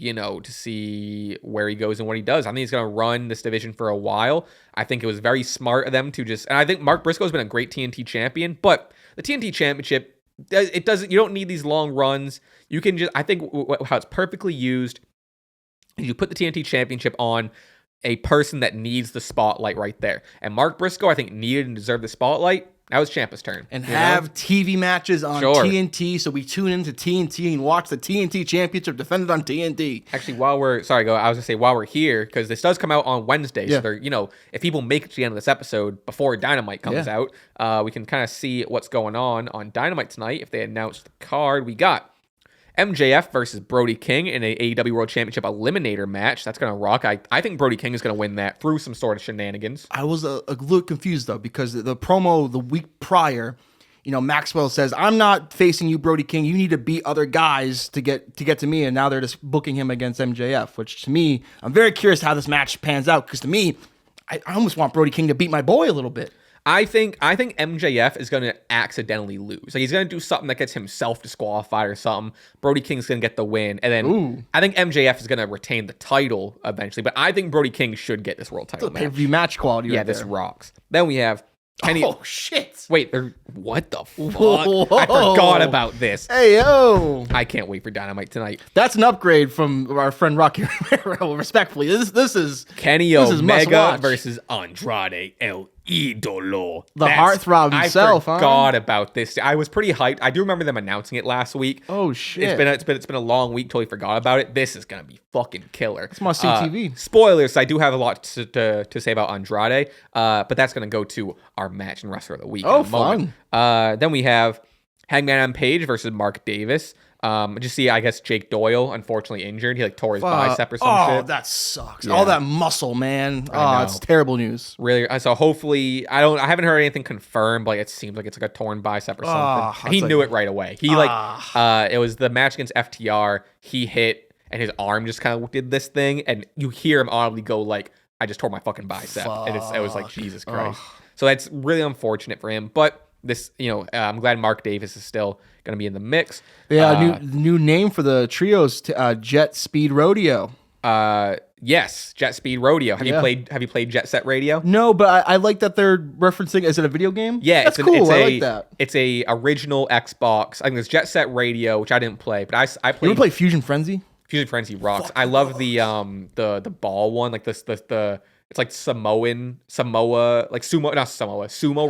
where he goes and what he does. I think he's going to run this division for a while. I think it was very smart of them to and I think Mark Briscoe's been a great TNT champion, but the TNT championship, you don't need these long runs. You can just, I think how it's perfectly used, you put the TNT championship on a person that needs the spotlight right there. And Mark Briscoe, I think, needed and deserved the spotlight. That was Ciampa's turn. And have TV matches on TNT, so we tune into TNT and watch the TNT Championship defended on TNT. Actually, while we're here, because this does come out on Wednesday, so they're, if people make it to the end of this episode before Dynamite comes out, we can kind of see what's going on Dynamite tonight. If they announce the card, we got MJF versus Brody King in a AEW World Championship Eliminator match. That's going to rock. I think Brody King is going to win that through some sort of shenanigans. I was a little confused, though, because the promo the week prior, Maxwell says, I'm not facing you, Brody King. You need to beat other guys to get to me. And now they're just booking him against MJF, which to me, I'm very curious how this match pans out, because to me, I almost want Brody King to beat my boy a little bit. I think MJF is going to accidentally lose. Like he's going to do something that gets himself disqualified or something. Brody King's going to get the win, and then I think MJF is going to retain the title eventually. But I think Brody King should get this world title match. Pay-per-view match quality. Yeah, this rocks. Then we have Kenny. Oh shit! Wait, what the fuck? Whoa. I forgot about this. Hey yo! I can't wait for Dynamite tonight. That's an upgrade from our friend Rocky Romero. Respectfully, this is Kenny Omega versus Andrade El Idolo. The heartthrob himself. I forgot about this. I was pretty hyped. I do remember them announcing it last week. Oh shit! It's been a long week. Totally forgot about it. This is gonna be fucking killer. It's must see TV. Spoilers. I do have a lot to say about Andrade. But that's gonna go to our match and wrestler of the week. Oh, fun. Then we have Hangman Adam Page versus Mark Davis. Just see, I guess Jake Doyle, unfortunately injured. He like tore his bicep or some shit. Oh, that sucks. Yeah. All that muscle, man. It's terrible news. Really. So hopefully, I haven't heard anything confirmed, but like, it seems like it's like a torn bicep or something. He knew it right away. He it was the match against FTR. He hit and his arm just kind of did this thing, and you hear him audibly go like, "I just tore my fucking bicep," and it was like, Jesus Christ. So that's really unfortunate for him, but. This, I'm glad Mark Davis is still going to be in the mix. Yeah, new name for the trios, Jet Speed Rodeo. Yes, Jet Speed Rodeo. Have you played Jet Set Radio? No, but I like that they're referencing. Is it a video game? Yeah, that's cool. I like that. It's a original Xbox. I think it's Jet Set Radio, which I didn't play, but I played. You ever play Fusion Frenzy? Fusion Frenzy rocks. I love the ball one, like the. It's like sumo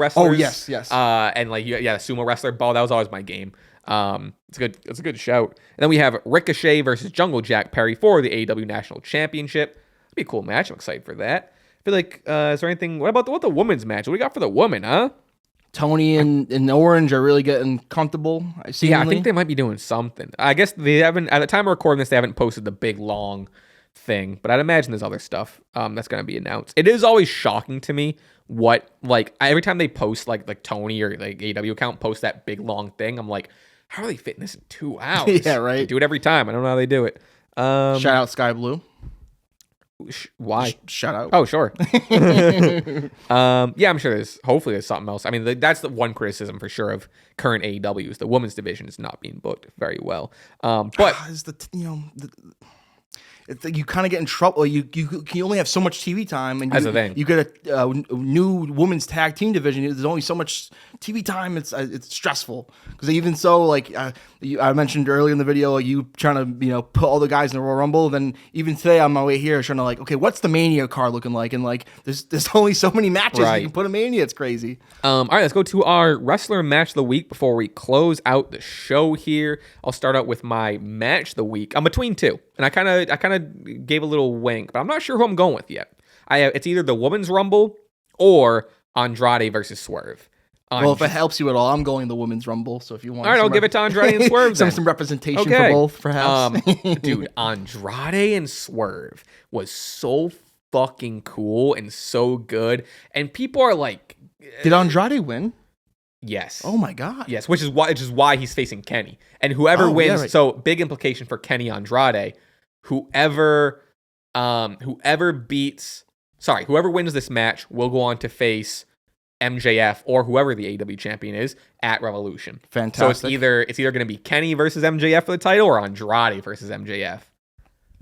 wrestlers. Oh yes. And like sumo wrestler ball. That was always my game. It's a good shout. And then we have Ricochet versus Jungle Jack Perry for the AEW National Championship. It'll be a cool match. I'm excited for that. I feel like is there anything? What about the women's match? What we got for the women, huh? Tony and Orange are really getting comfortable. I think they might be doing something. I guess they haven't at the time of recording this. They haven't posted the big long thing, but I'd imagine there's other stuff that's going to be announced. It is always shocking to me what every time they post like Tony or like AEW account post that big long thing, I'm like, how are they fitting this in 2 hours? Yeah, right. They do it every time. I don't know how they do it. Shout out Sky Blue. Why? Shout out. Oh, sure. Yeah, I'm sure hopefully there's something else. I mean, that's the one criticism for sure of current AEW is the women's division is not being booked very well. But you kind of get in trouble. You only have so much TV time, and that's the thing. You get a new women's tag team division. There's only so much TV time. It's stressful because even so, like I mentioned earlier in the video, you trying to put all the guys in the Royal Rumble. Then even today on my way here, trying to okay, what's the Mania card looking like? And like there's only so many matches you can put a Mania. It's crazy. All right, let's go to our wrestler match of the week before we close out the show here. I'll start out with my match of the week. I'm between two. And I kind of gave a little wink, but I'm not sure who I'm going with yet. It's either the Women's Rumble or Andrade versus Swerve. Well, if it helps you at all, I'm going the Women's Rumble. So if you want, all right, I'll give it to Andrade and Swerve. some representation for both, perhaps. Dude, Andrade and Swerve was so fucking cool and so good, and people are like, did Andrade win? Yes. Oh my God. Yes, which is why he's facing Kenny. And whoever wins, yeah, right. So big implication for Kenny Andrade, whoever wins this match will go on to face MJF or whoever the AEW champion is at Revolution. Fantastic. So it's either going to be Kenny versus MJF for the title or Andrade versus MJF.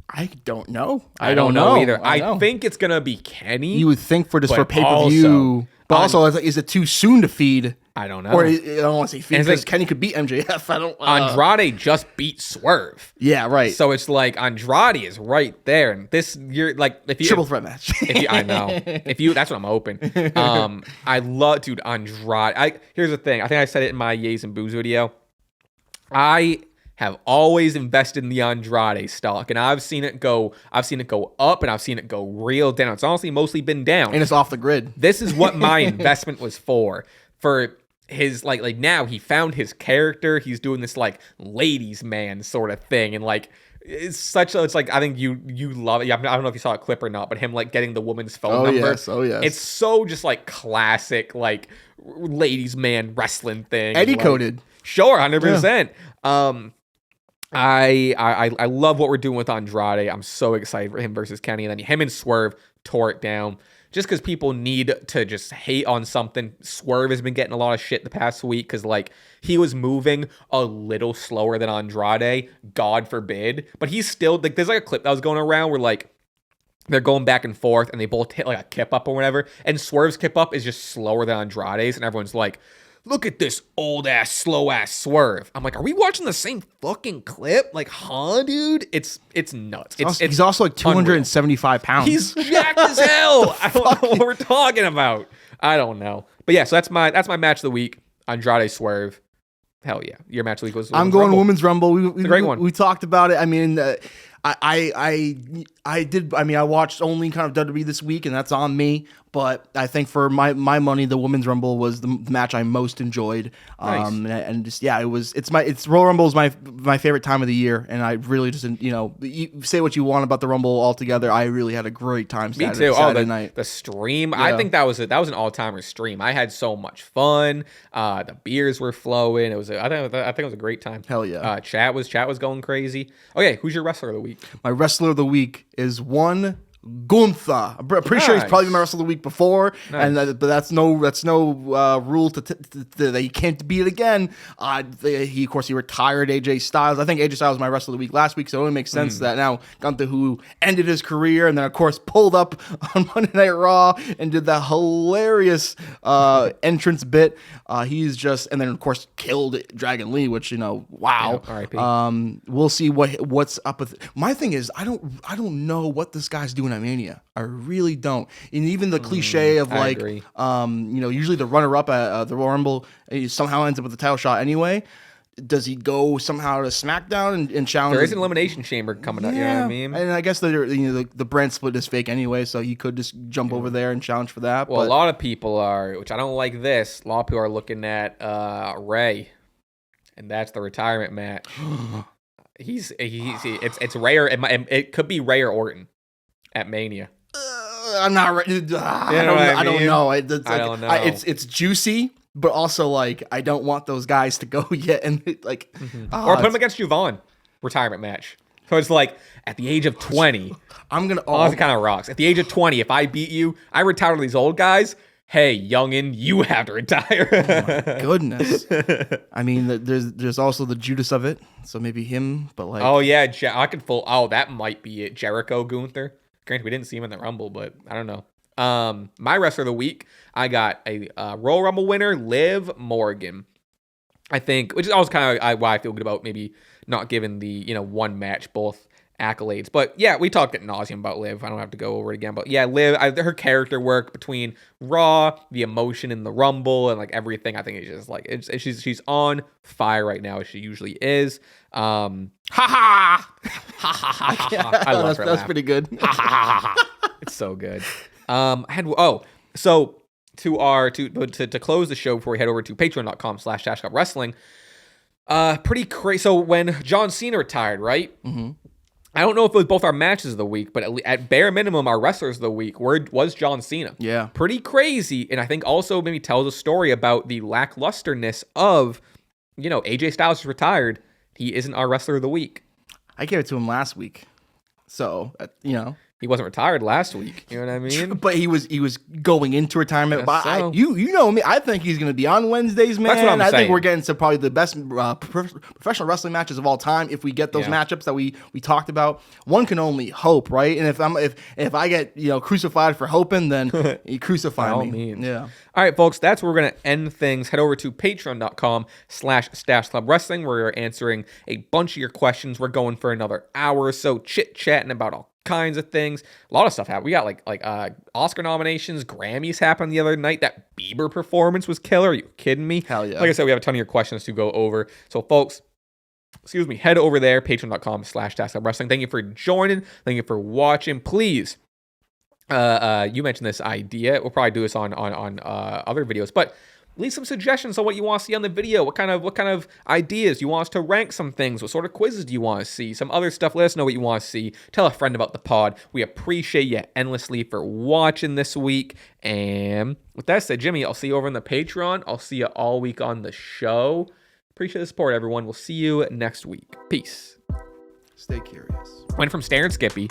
I don't know. I don't know either. I think it's going to be Kenny. You would think for pay-per-view. But also, is it too soon to feed? I don't know. Or I don't want to say feed because Kenny could beat MJF. I don't. Andrade just beat Swerve. Yeah, right. So it's like Andrade is right there, and you're like if you triple threat match. I know. That's what I'm hoping. I love, dude, Andrade. Here's the thing. I think I said it in my Yays and Booze video. I have always invested in the Andrade stock, and I've seen it go up, and I've seen it go real down. It's honestly mostly been down, and it's off the grid. This is what my investment was for his like now he found his character. He's doing this like ladies man sort of thing, and like it's like I think you love it. I don't know if you saw a clip or not, but him like getting the woman's phone number. Oh yes. It's so just like classic like ladies man wrestling thing. Eddie coded. Sure, 100%. Yeah. I love what we're doing with Andrade. I'm so excited for him versus Kenny, and then him and Swerve tore it down. Just because people need to just hate on something. Swerve has been getting a lot of shit the past week because, like, he was moving a little slower than Andrade, God forbid. But he's still, like, there's like a clip that was going around where, like, they're going back and forth and they both hit like a kip up or whatever. And Swerve's kip up is just slower than Andrade's. And everyone's like, look at this old ass, slow ass Swerve. I'm like, are we watching the same fucking clip? Like, huh, dude? It's nuts. He's also like 275 pounds. He's jacked as hell. I don't know what we're talking about. I don't know. But yeah, so that's my match of the week. Andrade Swerve. Hell yeah. Your match of the week was I'm going Rumble. Women's Rumble. It's a great one. We talked about it. I mean, I did. I mean, I watched only kind of WWE this week, and that's on me. But I think for my money, the Women's Rumble was the match I most enjoyed. Nice. And just it's Royal Rumble is my favorite time of the year, and I really just you say what you want about the Rumble altogether. I really had a great time. Me too. Saturday night. The stream. Yeah. I think that was an all-timer stream. I had so much fun. The beers were flowing. I think it was a great time. Hell yeah. Chat was going crazy. Okay, who's your wrestler of the week? My wrestler of the week is one Gunther. I'm pretty sure he's probably been my wrestler of the week before, but that's no rule that he can't beat it again. He retired AJ Styles. I think AJ Styles was my wrestler of the week last week, so it only makes sense that now Gunther, who ended his career and then of course pulled up on Monday Night Raw and did that hilarious entrance bit. He's just, and then of course killed Dragon Lee, which wow. R.I.P. We'll see what's up with it. My thing is I don't know what this guy's doing at Mania. I really don't. And even the cliche of like, usually the runner-up at the Royal Rumble somehow ends up with the title shot anyway. Does he go somehow to SmackDown and challenge? There is an elimination chamber coming up. You know what I mean? And I guess the brand split is fake anyway, so he could just jump over there and challenge for that. Well, a lot of people are, which I don't like this. A lot of people are looking at Ray, and that's the retirement match. It's Ray or it could be Ray or Orton at Mania. I'm not ready. I don't know. I don't know. It's juicy, but also like I don't want those guys to go yet. And like, or put them against Juvon, retirement match. So it's like at the age of 20, I'm gonna. It kind of rocks. At the age of 20, if I beat you, I retire to these old guys. Hey, youngin, you have to retire. Oh my goodness. I mean, there's also the Judas of it, so maybe him. But like, oh yeah, that might be it. Jericho Gunther. Granted, we didn't see him in the Rumble, but I don't know. My wrestler of the week, I got a Royal Rumble winner, Liv Morgan. I think, which is always kind of why I feel good about maybe not giving the one match both accolades. But yeah, we talked ad nauseum about Liv. I don't have to go over it again. But yeah, Liv, her character work between Raw, the emotion in the Rumble, and like everything, I think it's just like she's on fire right now as she usually is. Ha ha ha ha ha. I love her. That's pretty good. It's so good. So to close the show before we head over to patreon.com/Stache Club Wrestling. Pretty crazy. So when John Cena retired, right? Mm-hmm. I don't know if it was both our matches of the week, but at bare minimum, our wrestlers of the week was John Cena. Yeah. Pretty crazy. And I think also maybe tells a story about the lacklusterness of, AJ Styles is retired. He isn't our wrestler of the week. I gave it to him last week. So, He wasn't retired last week. You know what I mean? But he was going into retirement. But so. You know me. I think he's going to be on Wednesdays, man. That's what I'm saying. I think we're getting to probably the best professional wrestling matches of all time if we get those matchups that we talked about. One can only hope, right? And if I get crucified for hoping, then you crucify me. By all means. Yeah. All right, folks. That's where we're going to end things. Head over to patreon.com/Stache Club Wrestling, where we're answering a bunch of your questions. We're going for another hour or so chit-chatting about all kinds of things. A lot of stuff happened. We got like Oscar nominations, Grammys happened the other night. That Bieber performance was killer. Are you kidding me? Hell yeah. Like I said, we have a ton of your questions to go over. So folks, head over there, patreon.com/Stache Club Wrestling. Thank you for joining. Thank you for watching. Please, you mentioned this idea. We'll probably do this on other videos, but leave some suggestions on what you want to see on the video. What kind of ideas you want us to rank some things? What sort of quizzes do you want to see? Some other stuff. Let us know what you want to see. Tell a friend about the pod. We appreciate you endlessly for watching this week. And with that said, Jimmy, I'll see you over on the Patreon. I'll see you all week on the show. Appreciate the support, everyone. We'll see you next week. Peace. Stay curious. Went from Staring Skippy,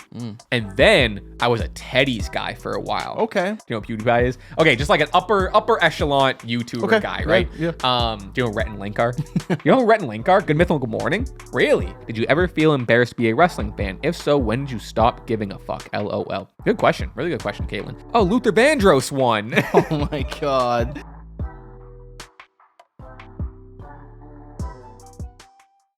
and then I was a Teddy's guy for a while. Okay. Do you know what PewDiePie is? Okay, just like an upper echelon YouTuber guy, right? Yeah. Do you know Rhett and Link are? You know who Rhett and Link are? Good Mythical Morning? Really? Did you ever feel embarrassed to be a wrestling fan? If so, when did you stop giving a fuck? LOL. Good question. Really good question, Caitlin. Oh, Luther Vandross won. Oh my God.